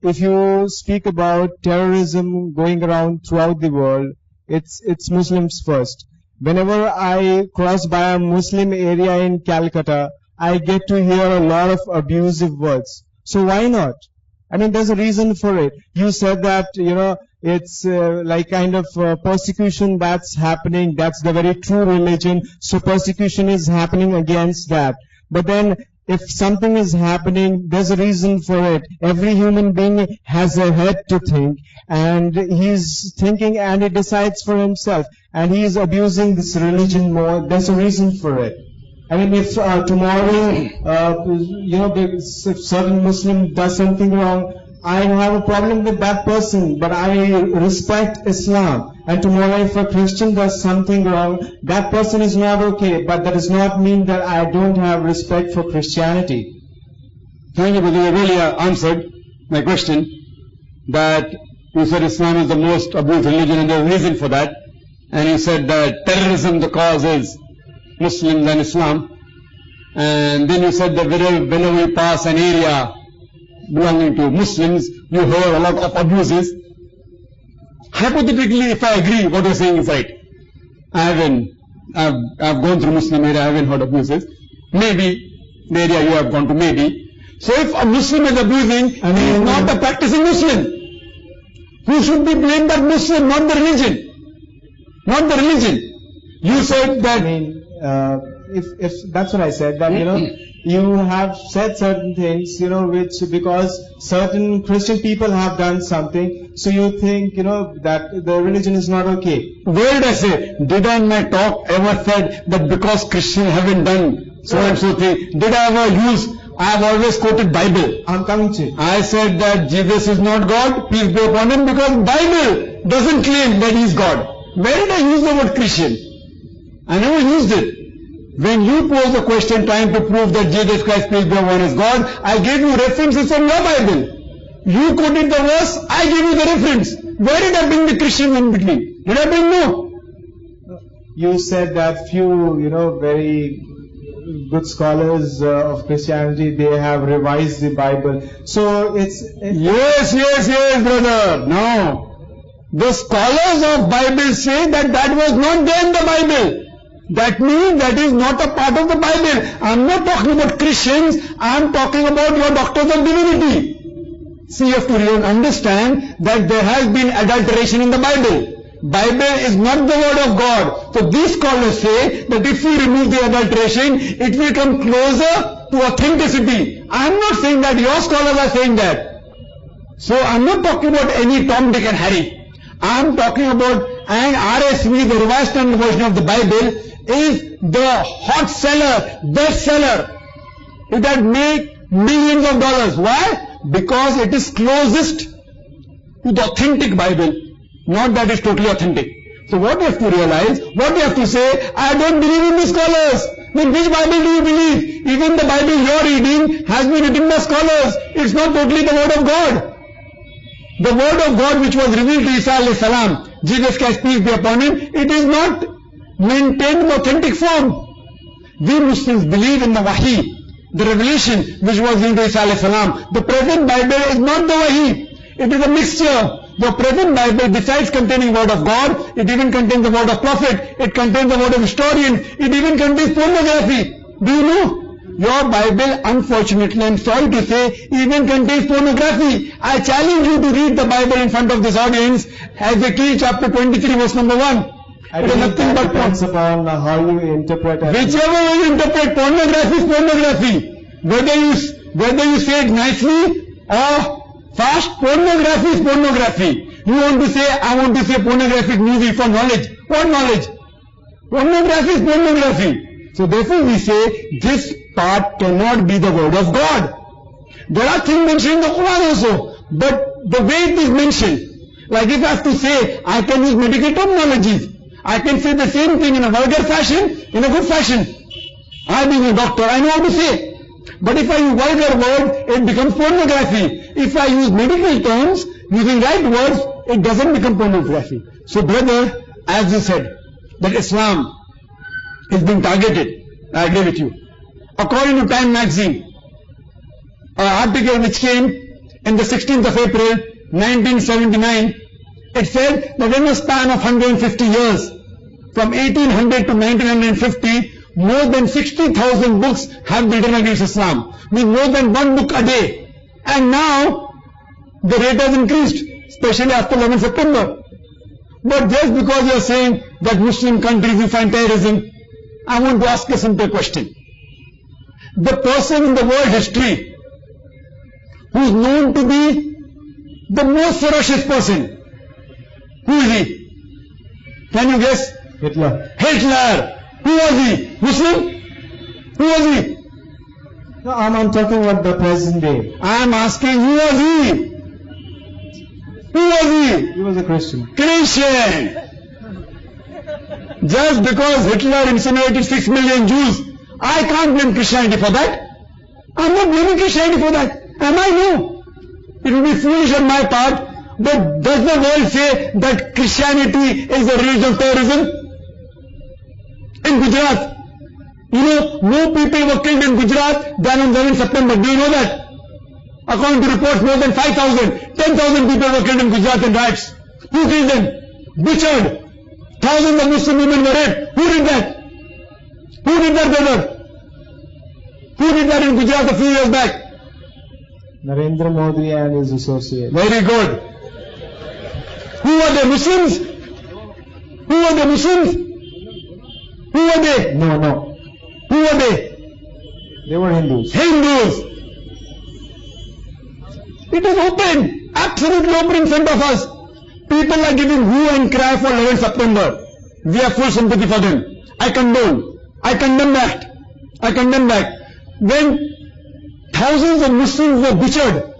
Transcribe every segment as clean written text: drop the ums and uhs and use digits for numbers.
If you speak about terrorism going around throughout the world, it's Muslims first. Whenever I cross by a Muslim area in Calcutta, I get to hear a lot of abusive words. So why not? I mean, there's a reason for it. You said that, it's like kind of persecution that's happening. That's the very true religion. So persecution is happening against that. But then if something is happening, there's a reason for it. Every human being has a head to think, and he's thinking and he decides for himself. And he is abusing this religion more. There's a reason for it. I mean, if tomorrow, if certain Muslim does something wrong, I have a problem with that person, but I respect Islam. And tomorrow if a Christian does something wrong, that person is not okay, but that does not mean that I don't have respect for Christianity. Thank you, brother. You really answered my question, that you said Islam is the most abused religion and there's a reason for that. And you said that terrorism, the cause is Muslims and Islam. And then you said that whenever we pass an area belonging to Muslims, you hear a lot of abuses. Hypothetically, if I agree what you're saying is right, I've gone through Muslim area, I haven't heard abuses. Maybe the area you have gone to, maybe. So if a Muslim is abusing, he is not a practicing Muslim. Who should be blamed? That Muslim, not the religion. Not the religion. You said that. I mean, if that's what I said, that you have said certain things, which because certain Christian people have done something, so you think, that the religion is not okay. Where did I say? Did I in my talk ever said that because Christians haven't done so and so thing? Did I ever use? I have always quoted Bible. I'm coming to it. I said that Jesus is not God, peace be upon him, because Bible doesn't claim that he is God. Where did I use the word Christian? I never used it. When you pose a question trying to prove that Jesus Christ, peace be upon him, is God, I gave you references from your Bible. You quoted the verse, I gave you the reference. Where did I bring the Christian in between? Did I bring no? You said that few, very good scholars of Christianity, they have revised the Bible. So Yes, brother. No. The scholars of Bible say that was not there in the Bible. That means that is not a part of the Bible. I'm not talking about Christians, I'm talking about your doctors of divinity. See, you have to really understand that there has been adulteration in the Bible. Bible is not the word of God. So these scholars say that if we remove the adulteration, it will come closer to authenticity. I'm not saying that, your scholars are saying that. So I'm not talking about any Tom, Dick and Harry. I'm talking about an RSV, the Revised Standard Version of the Bible, is the hot seller, best seller. It had made millions of dollars. Why? Because it is closest to the authentic Bible. Not that it's totally authentic. So what you have to realize, what you have to say, I don't believe in the scholars. Then which Bible do you believe? Even the Bible you're reading has been written by scholars. It's not totally the word of God. The word of God which was revealed to Isa alayhi salam, Jesus Christ, peace be upon him, it is not maintained in authentic form. We Muslims believe in the Wahi, the revelation which was given to Isa alayhi salam. The present Bible is not the Wahi. It is a mixture. The present Bible, besides containing word of God, it even contains the word of prophet, it contains the word of historian, it even contains pornography. Do you know? Your Bible, unfortunately, I'm sorry to say, even contains pornography. I challenge you to read the Bible in front of this audience, Ezekiel chapter 23 verse number 1. It is nothing but depends upon how you interpret it. Whichever way you interpret, pornography is pornography. Whether you say it nicely or fast, pornography is pornography. You want to say, I want to say pornographic movie for knowledge. What knowledge? Pornography is pornography. So therefore we say, this part cannot be the word of God. There are things mentioned in the Quran also, but the way it is mentioned, like if I have to say, I can use medical terminologies. I can say the same thing in a vulgar fashion, in a good fashion. I being a doctor, I know how to say. But if I use vulgar word, it becomes pornography. If I use medical terms, using right words, it doesn't become pornography. So brother, as you said, that Islam is being targeted, I agree with you. According to Time magazine, an article which came in the 16th of April, 1979, it said that in a span of 150 years, from 1800 to 1950, more than 60,000 books have been written against Islam. Means more than one book a day. And now, the rate has increased, especially after 11 September. But just because you are saying that Muslim countries will find terrorism, I want to ask a simple question. The person in the world history who is known to be the most ferocious person, who is he? Can you guess? Hitler. Hitler. Who was he? Muslim? Who was he? No, I'm talking about the present day. I am asking, who was he? Who was he? He was a Christian. Christian. Just because Hitler incinerated 6 million Jews, I can't blame Christianity for that. I'm not blaming Christianity for that. Am I? No. It would be foolish on my part. But does the world say that Christianity is the religion of terrorism? In Gujarat, you know, more people were killed in Gujarat than on 11 September. Do you know that? According to reports, more than 5,000, 10,000 people were killed in Gujarat in riots. Who killed them? Butchered. Thousands of Muslim women were raped. Who did that? Who did that, brother? Who did that in Gujarat a few years back? Narendra Modi and his associates. Very good. Who were they? Muslims? Who were they? Muslims? Who were they? No. Who were they? They were Hindus. Hindus. It is open, absolutely open in front of us. People are giving hue and cry for 11 September. We have full sympathy for them. I condone. I condemn that. I condemn that. When thousands of Muslims were butchered,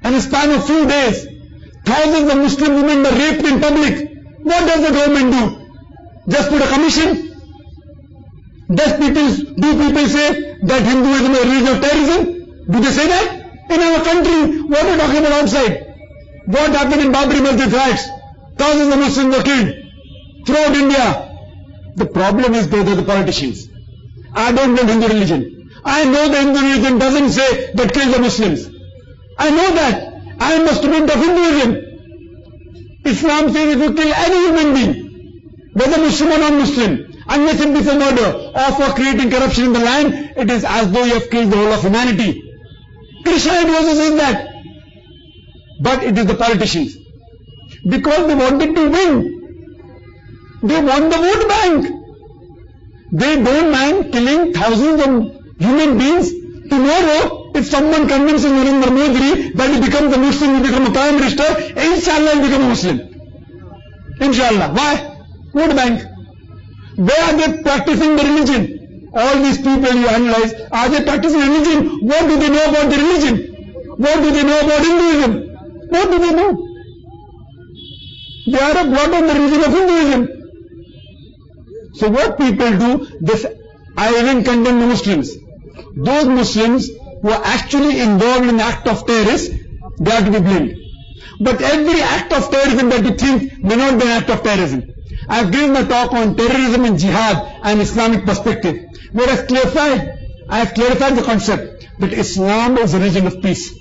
in a span of few days, thousands of Muslim women were raped in public, what does the government do? Just put a commission? Do people say that Hinduism is a religion of terrorism? Do they say that? In our country, what are we talking about outside? What happened in Babri Masjid riots? Thousands of Muslims were killed throughout India. The problem is those are the politicians. I don't blame Hindu religion. I know the Hindu religion doesn't say that kill the Muslims. I know that. I am a student of Hinduism. Islam says if you kill any human being, whether Muslim or non-Muslim, unless simply for murder or for creating corruption in the land, it is as though you have killed the whole of humanity. Christianity also says that. But it is the politicians. Because they wanted to win. They want the vote bank. They don't mind killing thousands of human beings. Tomorrow, if someone convinces Narendra Modi that he becomes a Muslim, he becomes a Prime Minister, inshallah he'll become a Muslim. Inshallah. Why? Vote bank. Where are they practicing the religion? All these people you analyze, are they practicing religion? What do they know about the religion? What do they know about Hinduism? What do they know? They are a blot on the religion of Hinduism. So what people do, this, I even condemn the Muslims. Those Muslims who are actually involved in the act of terrorism, they are to be blamed. But every act of terrorism that you think may not be an act of terrorism. I have given a talk on terrorism and jihad and Islamic perspective, where I have clarified the concept that Islam is a religion of peace.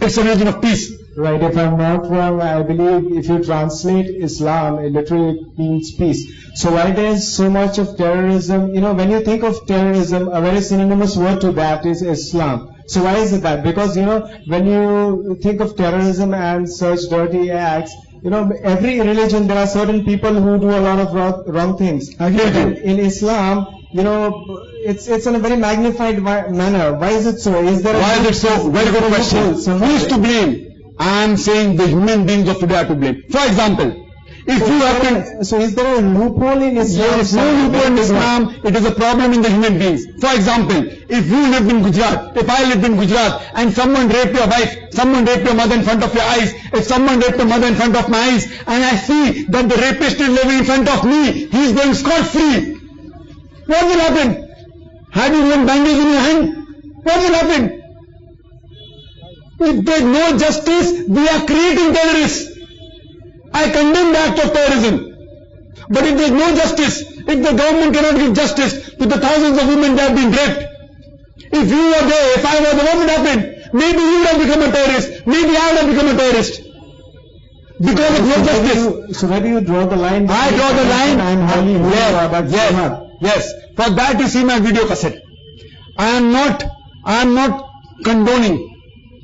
It's a religion of peace. Right, if I'm not wrong, I believe if you translate Islam, it literally means peace. So why there's so much of terrorism? You know, when you think of terrorism, a very synonymous word to that is Islam. So why is it that? Because, you know, when you think of terrorism and such dirty acts, you know, every religion, there are certain people who do a lot of wrong things. In Islam, you know, it's in a very magnified manner. Why is it so? Why is it so? Very good question. Who is to blame? I am saying the human beings of today are to blame. For example, if you happen... So is there a loophole in Islam? There is no loophole in Islam. It is a problem in the human beings. For example, if you lived in Gujarat, if I lived in Gujarat and someone raped your wife, someone raped your mother in front of your eyes, if someone raped your mother in front of my eyes, and I see that the rapist is living in front of me, he is going scot-free. What will happen? Have you one bandage in your hand? What will happen? If there is no justice, we are creating terrorists. I condemn the act of terrorism. But if there is no justice, if the government cannot give justice to the thousands of women that have been raped, if you were there, if I were there, what would happen? Maybe you would have become a terrorist. Maybe I would have become a terrorist. Because of your justice. So where do you draw the line? I draw the line. I'm highly Yes. For that you see my video cassette. I am not condoning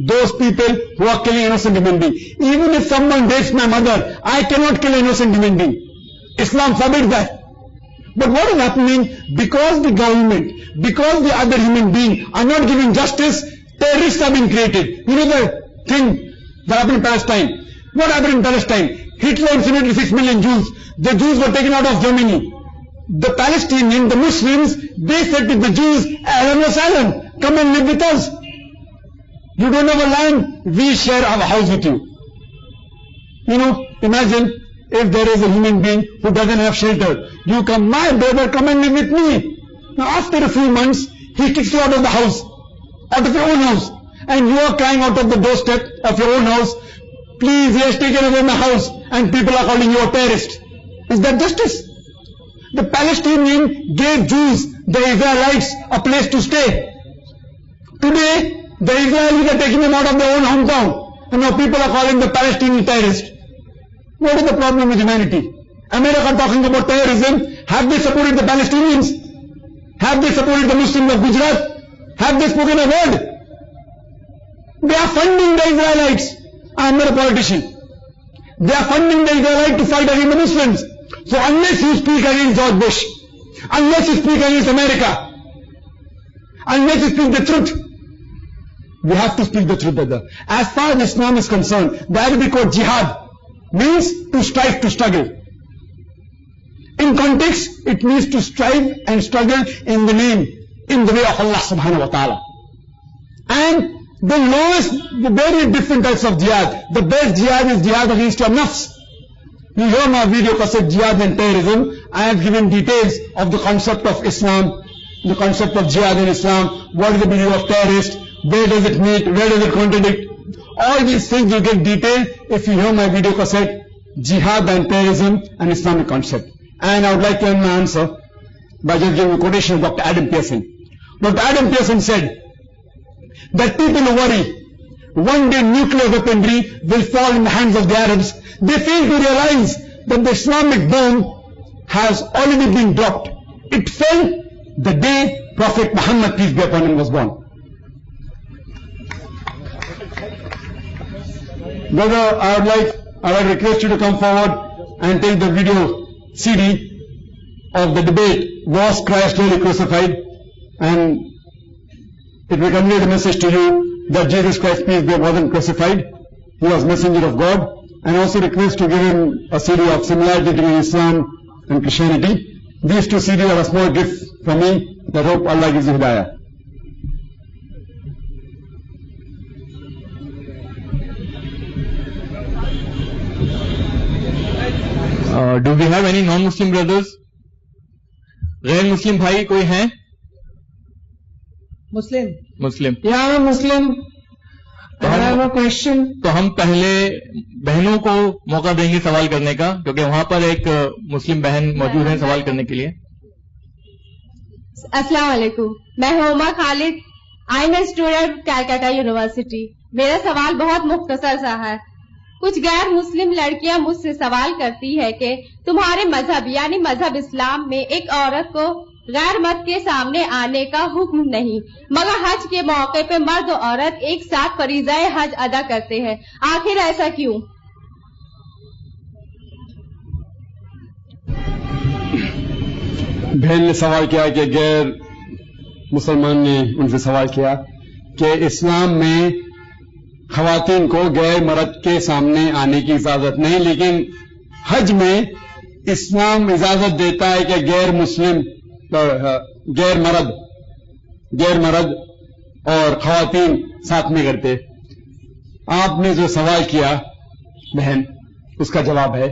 those people who are killing innocent human beings. Even if someone rapes my mother, I cannot kill an innocent human being. Islam forbids that. But what is happening? Because the government, because the other human beings are not giving justice, terrorists are being created. You know the thing that happened in Palestine. What happened in Palestine? Hitler incinerated 6 million Jews. The Jews were taken out of Germany. The Palestinians, the Muslims, they said to the Jews, "Ahlan wa sahlan, come and live with us. You don't have a land, we share our house with you." You know, imagine if there is a human being who doesn't have shelter. You come, "My brother, come and live with me." Now after a few months, he kicks you out of the house, out of your own house, and you are crying out of the doorstep of your own house, "Please, he has taken away my house," and people are calling you a terrorist. Is that justice? The Palestinians gave Jews, the Israelites, a place to stay. Today, the Israelis are taking them out of their own hometown, and now people are calling the Palestinians terrorists. What is the problem with humanity? America talking about terrorism, have they supported the Palestinians? Have they supported the Muslims of Gujarat? Have they spoken a word? They are funding the Israelites. I am not a politician. They are funding the Israelites to fight against the Muslims. So unless you speak against George Bush, unless you speak against America, unless you speak the truth, we have to speak the truth, brother. As far as Islam is concerned, the Arabic word jihad means to strive, to struggle. In context, it means to strive and struggle in the name, in the way of Allah subhanahu wa ta'ala. And the lowest, the very different types of jihad. The best jihad is jihad against your nafs. You hear my video cassette, Jihad and Terrorism. I have given details of the concept of Islam, the concept of jihad in Islam, what is the meaning of terrorist, where does it meet, where does it contradict. All these things you get detailed if you hear my video cassette, Jihad and Terrorism, an Islamic concept. And I would like to end my answer by just giving a quotation of Dr. Adam Pearson. Dr. Adam Pearson said that people who worry one day nuclear weaponry will fall in the hands of the Arabs, they fail to realize that the Islamic bomb has already been dropped. It fell the day Prophet Muhammad, peace be upon him, was born. Brother, I would request you to come forward and take the video CD of the debate, "Was Christ really crucified?" And it will convey the message to you that Jesus Christ, peace be upon him, wasn't crucified. He was messenger of God. And also request to give him a CD of similarity between Islam and Christianity. These two CDs are a small gift from me that hope Allah gives you hidayah. Do we have any non-Muslim brothers? غیر مسلم بھائی کوئی ہیں؟ مسلم. Yeah, I'm Muslim. I have a question. تو ہم پہلے بہنوں کو موقع دیں گے سوال کرنے کا، کیونکہ وہاں پر ایک مسلم بہن موجود ہیں سوال کرنے کے لیے. السلام علیکم، میں ہوں Umar Khalid. I am a student Calcutta university. میرا سوال بہت مختصر سا ہے. کچھ غیر مسلم لڑکیاں مجھ سے سوال کرتی ہے کہ تمہارے مذہب یعنی مذہب اسلام میں ایک عورت کو غیر مرد کے سامنے آنے کا حکم نہیں، مگر حج کے موقع پہ مرد و عورت ایک ساتھ فریضہ حج ادا کرتے ہیں. آخر ایسا کیوں؟ بہن نے سوال کیا کہ غیر مسلمان نے ان سے سوال کیا کہ اسلام میں خواتین کو غیر مرد کے سامنے آنے کی اجازت نہیں، لیکن حج میں اسلام اجازت دیتا ہے کہ غیر مسلم، غیر مرد اور خواتین ساتھ میں کرتے. آپ نے جو سوال کیا بہن، اس کا جواب ہے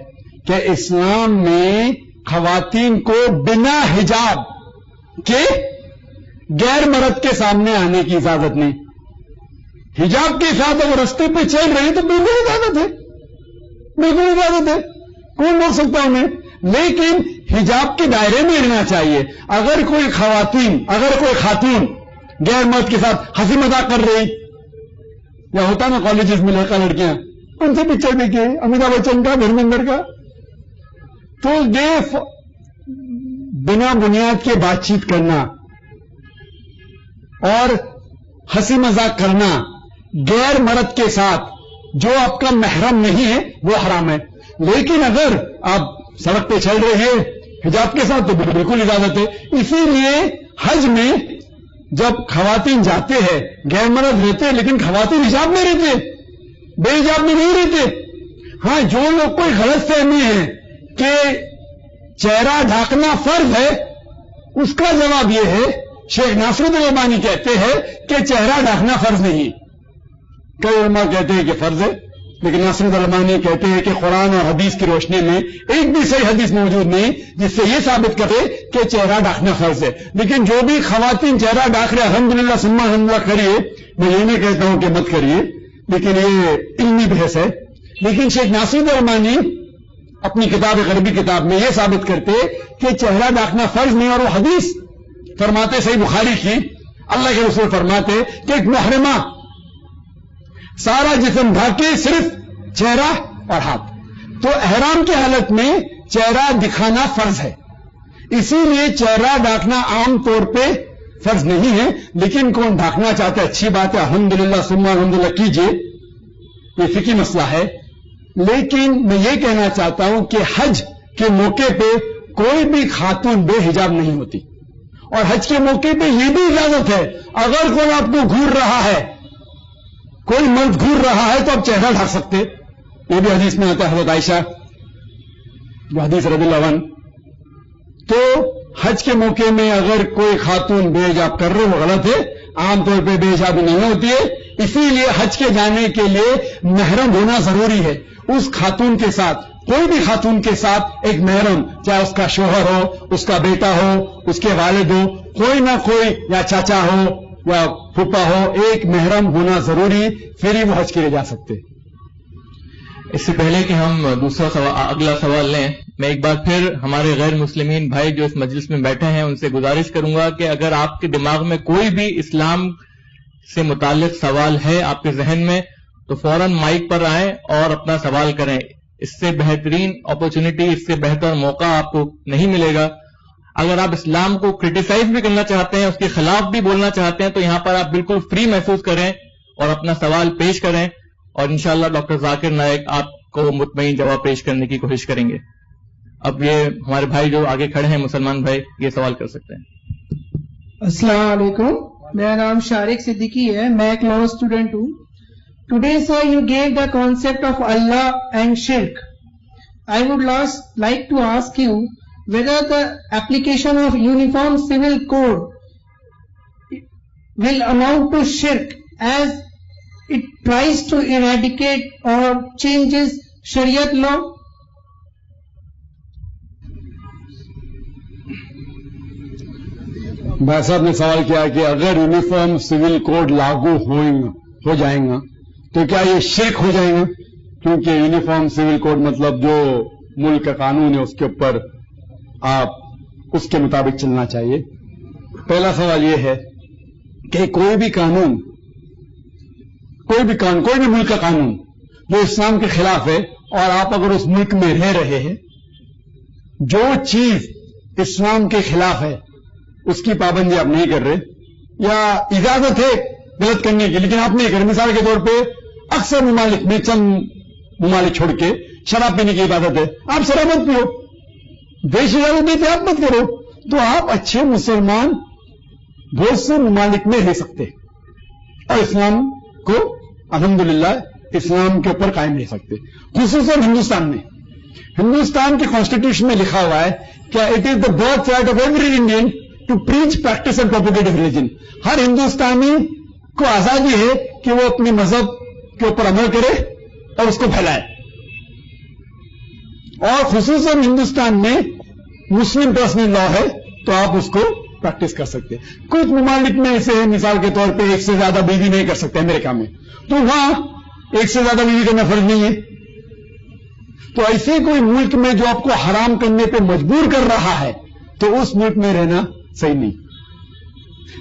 کہ اسلام میں خواتین کو بنا حجاب کے غیر مرد کے سامنے آنے کی اجازت نہیں. حجاب کے ساتھ اگر رستے پہ چل رہے ہیں تو بالکل اجازت ہے، بالکل اجازت ہے، کون روک سکتا انہیں. لیکن حجاب کے دائرے میں رہنا چاہیے. اگر کوئی خاتون غیر مرد کے ساتھ ہنسی مذاق کر رہی یا ہوتا نا کالجز میں لڑکا لڑکیاں ان سے پکچر دیکھیے امیتابھ بچن کا دھرمیندر کا. تو یہ بنا بنیاد کے بات چیت کرنا اور ہنسی مذاق کرنا غیر مرد کے ساتھ جو آپ کا محرم نہیں ہے وہ حرام ہے. لیکن اگر آپ سڑک پہ چل رہے ہیں حجاب کے ساتھ تو بالکل اجازت ہے. اسی لیے حج میں جب خواتین جاتے ہیں غیر مرد رہتے لیکن خواتین حجاب میں رہتے, بے حجاب میں نہیں رہتے. ہاں جو لوگ کوئی غلط فہمی ہے کہ چہرہ ڈھانکنا فرض ہے, اس کا جواب یہ ہے شیخ ناصرالدین البانی کہتے ہیں کہ چہرہ ڈھانکنا فرض نہیں. کئی علماء کہتے ہیں کہ فرض ہے, لیکن ناصرالدین البانی کہتے ہیں کہ قرآن اور حدیث کی روشنی میں ایک بھی صحیح حدیث موجود نہیں جس سے یہ ثابت کرے کہ چہرہ ڈھانکنا فرض ہے. لیکن جو بھی خواتین چہرہ ڈھانک رہے الحمدللہ ثم الحمدللہ کریے, میں یہ نہیں کہتا ہوں کہ مت کریے, لیکن یہ علمی بحث ہے. لیکن شیخ ناصرالدین البانی اپنی کتاب غربی کتاب میں یہ ثابت کرتے کہ چہرہ ڈھانکنا فرض نہیں, اور وہ حدیث فرماتے صحیح بخاری کی, اللہ کے رسول فرماتے کہ ایک محرمہ سارا جسم ڈھانکے صرف چہرہ اور ہاتھ. تو احرام کی حالت میں چہرہ دکھانا فرض ہے, اسی لیے چہرہ ڈھانکنا عام طور پہ فرض نہیں ہے. لیکن کون ڈھانکنا چاہتا ہے اچھی بات ہے, الحمدللہ ثم الحمدللہ کیجیے, یہ فقہی مسئلہ ہے. لیکن میں یہ کہنا چاہتا ہوں کہ حج کے موقع پہ کوئی بھی خاتون بے حجاب نہیں ہوتی, اور حج کے موقع پہ یہ بھی اجازت ہے اگر کوئی آپ کو گھور رہا ہے, کوئی مرد گھور رہا ہے تو آپ چہرہ ڈھانک سکتے. یہ بھی حدیث میں آتا ہے حضرت عائشہ جو حدیث رضی اللہ عنہ. تو حج کے موقع میں اگر کوئی خاتون بے حجاب کر رہے وہ غلط ہے, عام طور پہ بے حجابی نہیں ہوتی ہے. اسی لیے حج کے جانے کے لیے محرم ہونا ضروری ہے. اس خاتون کے ساتھ, کوئی بھی خاتون کے ساتھ ایک محرم, چاہے اس کا شوہر ہو, اس کا بیٹا ہو, اس کے والد ہو, کوئی نہ کوئی, یا چاچا ہو یا پھوپھا ہو, ایک محرم ہونا ضروری, پھر ہی وہ حج کے لیے جا سکتے. اس سے پہلے کہ ہم اگلا سوال لیں, میں ایک بار پھر ہمارے غیر مسلمین بھائی جو اس مجلس میں بیٹھے ہیں ان سے گزارش کروں گا کہ اگر آپ کے دماغ میں کوئی بھی اسلام سے متعلق سوال ہے آپ کے ذہن میں تو فوراً مائک پر آئیں اور اپنا سوال کریں. اس سے بہترین اپرچونٹی, اس سے بہتر موقع آپ کو نہیں ملے گا. اگر آپ اسلام کو کرٹیسائز بھی کرنا چاہتے ہیں, اس کے خلاف بھی بولنا چاہتے ہیں, تو یہاں پر آپ بالکل فری محسوس کریں اور اپنا سوال پیش کریں, اور انشاءاللہ ڈاکٹر ذاکر نائک آپ کو مطمئن جواب پیش کرنے کی کوشش کریں گے. اب یہ ہمارے بھائی جو آگے کھڑے ہیں مسلمان بھائی, یہ سوال کر سکتے ہیں. السلام علیکم, میرا نام شارق صدیقی ہے, میں ایک لاء اسٹوڈنٹ ہوں. Today sir you gave the concept of Allah and شرک. I would like to ask you whether the application of uniform civil code will amount to shirk as it tries to eradicate or changes Shariat law. بھائی صاحب نے سوال کیا کہ اگر uniform civil code لاگو ہو جائیں گا تو کیا یہ شرک ہو جائے گا؟ کیونکہ یونیفارم سول کوڈ مطلب جو ملک کا قانون ہے اس کے اوپر آپ اس کے مطابق چلنا چاہیے. پہلا سوال یہ ہے کہ کوئی بھی ملک کا قانون جو اسلام کے خلاف ہے, اور آپ اگر اس ملک میں رہ رہے ہیں, جو چیز اسلام کے خلاف ہے اس کی پابندی آپ نہیں کر رہے, یا اجازت ہے غلط کرنے کی لیکن آپ نہیں کر رہے. مثال کے طور پہ اکثر ممالک میں, چند ممالک چھوڑ کے, شراب پینے کی عبادت ہے, آپ شراب مت پیو, دیش اجازت دیتے آپ مت کرو, تو آپ اچھے مسلمان بہت سے ممالک میں رہ سکتے اور اسلام کو الحمدللہ اسلام کے اوپر قائم رہ سکتے. خصوصاً ہندوستان کے کانسٹیٹیوشن میں لکھا ہوا ہے کہ it is the birth right of every Indian to preach, practice and propagate religion. ہر ہندوستانی کو آزادی ہے کہ وہ اپنے مذہب کے اوپر عمل کرے اور اس کو پھیلائے. اور خصوصاً ہندوستان میں مسلم پرسنل لا ہے تو آپ اس کو پریکٹس کر سکتے. کچھ ممالک میں ایسے ہیں, مثال کے طور پہ ایک سے زیادہ بیوی نہیں کر سکتے امریکہ میں, تو وہاں ایک سے زیادہ بیوی کرنا فرض نہیں ہے. تو ایسے کوئی ملک میں جو آپ کو حرام کرنے پہ مجبور کر رہا ہے تو اس ملک میں رہنا صحیح نہیں.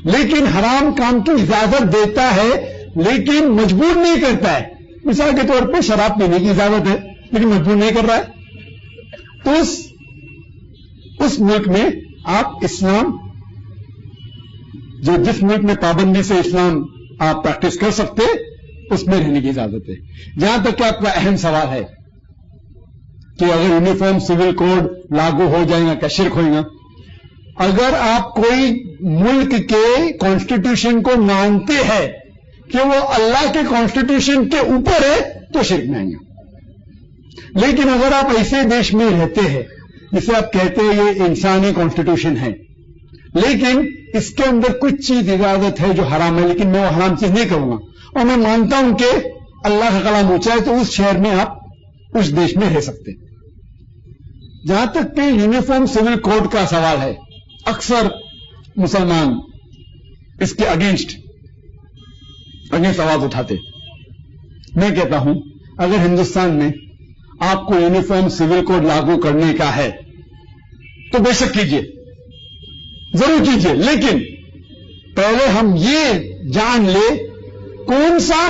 لیکن حرام کام کی اجازت دیتا ہے لیکن مجبور نہیں کرتا ہے. مثال کے طور پہ شراب پینے کی اجازت ہے لیکن مجبور نہیں کر رہا ہے. تو اس ملک میں آپ اسلام جو جس ملک میں پابندی سے اسلام آپ پریکٹس کر سکتے اس میں رہنے کی اجازت ہے. جہاں تک کہ آپ کا اہم سوال ہے کہ اگر یونیفارم سول کوڈ لاگو ہو جائے گا کیا شرک ہوئے گا؟ اگر آپ کوئی ملک کے کانسٹیٹیوشن کو مانتے ہیں کہ وہ اللہ کے کانسٹیٹیوشن کے اوپر ہے تو شرک میں آئیں گے. لیکن اگر آپ ایسے دیش میں رہتے ہیں جسے آپ کہتے ہیں یہ انسانی کانسٹیٹیوشن ہے لیکن اس کے اندر کچھ چیز اجازت ہے جو حرام ہے لیکن میں وہ حرام چیز نہیں کروں گا اور میں مانتا ہوں کہ اللہ کا کلام اونچا ہے تو اس شہر میں آپ اس دیش میں رہ سکتے. جہاں تک کہ یونیفارم سول کوڈ کا سوال ہے اکثر مسلمان اس کے اگینسٹ آواز اٹھاتے. میں کہتا ہوں اگر ہندوستان میں آپ کو یونیفارم سول کوڈ لاگو کرنے کا ہے تو بے شک کیجیے, ضرور کیجیے, لیکن پہلے ہم یہ جان لے کون سا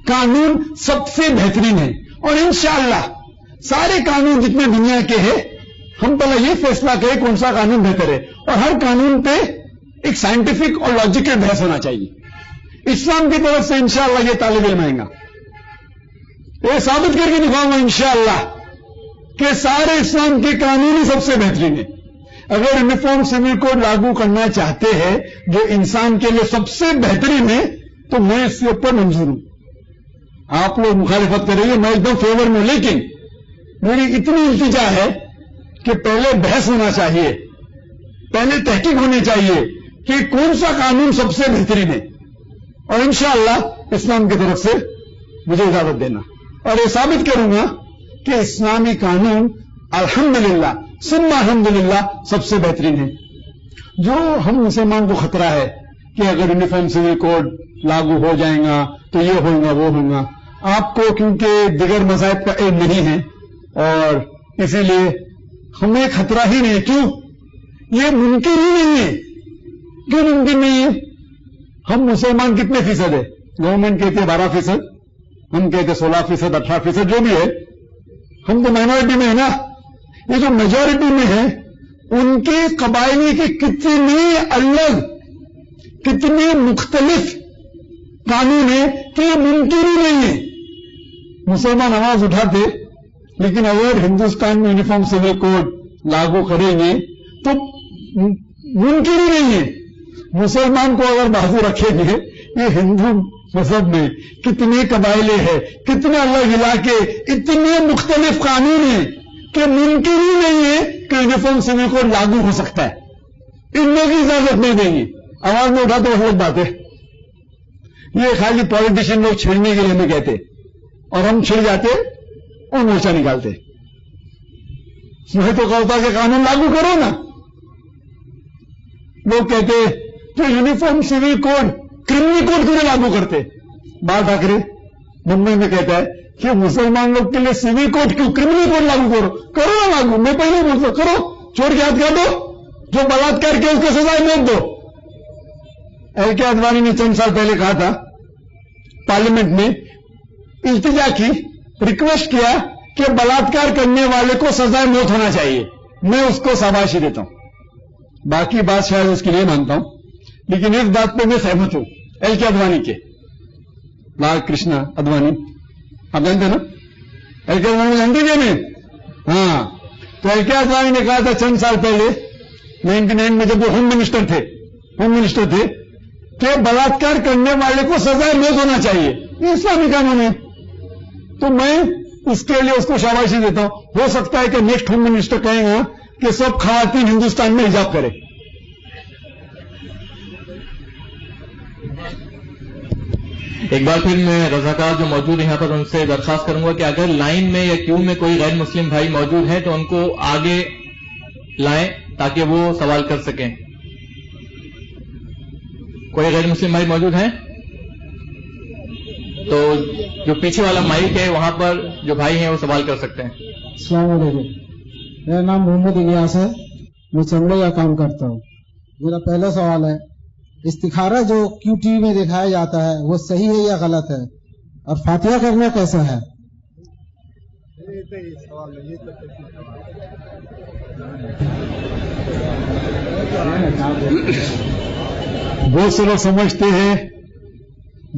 قانون سب سے بہترین ہے اور انشاءاللہ سارے قانون جتنے دنیا کے ہیں ہم پہلے یہ فیصلہ کریں کون سا قانون بہتر ہے اور ہر قانون پہ ایک سائنٹیفک اور لاجیکل بحث ہونا چاہیے. اسلام کی طرف سے انشاءاللہ یہ طالب علم آئیں گا, یہ ثابت کر کے دکھاؤں گا انشاءاللہ کہ سارے اسلام کے قانون ہی سب سے بہترین ہے. اگر یونیفارم سول کوڈ لاگو کرنا چاہتے ہیں جو انسان کے لیے سب سے بہترین ہے تو میں اس کے اوپر منظور ہوں. آپ لوگ مخالفت کریں گے, میں ایک دم فیور میں, لیکن میری اتنی التجا ہے کہ پہلے بحث ہونا چاہیے, پہلے تحقیق ہونی چاہیے کہ کون سا قانون سب سے بہترین ہے اور انشاءاللہ اسلام کی طرف سے مجھے اجازت دینا اور یہ ثابت کروں گا کہ اسلامی قانون الحمدللہ ثم الحمدللہ سب سے بہترین ہے. جو ہم مسلمان کو خطرہ ہے کہ اگر یونیفارم سول کوڈ لاگو ہو جائے گا تو یہ ہوگا وہ ہوگا, آپ کو کیونکہ دیگر مذاہب کا علم نہیں ہے اور اسی لیے ہمیں خطرہ ہی نہیں. کیوں؟ یہ ممکن ہی نہیں ہے. کیوں ممکن نہیں ہے؟ ہم مسلمان کتنے فیصد ہے؟ گورنمنٹ کہتے ہیں 12%, ہم کہتے ہیں 16%, 18%, جو بھی ہے, ہم تو مائنورٹی میں ہے نا. یہ جو میجورٹی میں ہے ان کے قبائلی کے کتنے الگ کتنے مختلف قانون ہیں کہ یہ ممکن ہی نہیں ہے. مسلمان آواز اٹھاتے لیکن اگر ہندوستان میں یونیفارم سول کوڈ لاگو کریں گے تو ممکن ہی نہیں ہے. مسلمان کو اگر بازو رکھیں گے یہ ہندو مذہب میں کتنے قبائلیں ہیں, کتنے الگ علاقے, اتنے مختلف قانون ہیں کہ ممکن ہی نہیں ہے کہ یونیفارم سول کوڈ لاگو ہو سکتا ہے. ان لوگ کی اجازت نہیں دیں گے. آواز میں اٹھاتے وہ غلط بات ہے. یہ خالی پالیٹیشین لوگ چھیڑنے کے لیے ہمیں کہتے اور ہم چھڑ جاتے اور مورچہ نکالتے. میں تو کہتا کہ قانون لاگو کرو نا. لوگ کہتے کہ uniform civil code criminal code کیوں لاگو کرتے. بال ٹھاکرے ممبئی میں کہتا ہے کہ مسلمان لوگ کے لیے سول کوڈ کیوں, کرمنل کوڈ لاگو کرو نا لاگو. میں پہلے بولتا کرو, چور کے ہاتھ کاٹو, جو بلاತ್ಕಾರ کے اس کو سزائے موت دو. ایل کے اڈوانی نے چند سال پہلے کہا تھا پارلیمنٹ میں, التجا کی, ریکویسٹ کیا کہ بلاತ್ಕಾರ کرنے والے کو سزائے موت ہونا چاہیے. میں اس کو شاباشی دیتا ہوں. باقی بات شاید اس کی نہیں مانتا ہوں لیکن اس بات پہ میں سہمت ہوں. ایل کے اڈوانی کے, لال کرشنا اڈوانی, آپ جانتے نا ایل کے اڈوانی, جانتے کیا نہیں؟ ہاں, تو ایل کے اڈوانی نے کہا تھا چند سال پہلے 99 میں جب وہ ہوم منسٹر تھے کہ بلاತ್ಕಾರ کرنے والے کو سزائے موت ہونا چاہیے. یہ اسلامی قانون ہے. تو میں اس کے لیے اس کو شاباشی دیتا ہوں. ہو سکتا ہے کہ نیکسٹ ہوم منسٹر کہیں گا کہ سب خواتین ہندوستان میں حجاب کرے. ایک بار پھر میں رضاکار جو موجود ہیں یہاں پر ان سے درخواست کروں گا کہ اگر لائن میں یا کیو میں کوئی غیر مسلم بھائی موجود ہیں تو ان کو آگے لائیں تاکہ وہ سوال کر سکیں. کوئی غیر مسلم بھائی موجود ہیں تو جو پیچھے والا مائک ہے وہاں پر جو بھائی ہیں وہ سوال کر سکتے ہیں. السلام علیکم, میرا نام محمد الیاس ہے, میں چمڑے کا کام کرتا ہوں. میرا پہلا سوال ہے استخارہ جو کیو ٹی وی میں دکھایا جاتا ہے وہ صحیح ہے یا غلط ہے, اور فاتحہ کرنا کیسا ہے؟ بہت سے لوگ سمجھتے ہیں,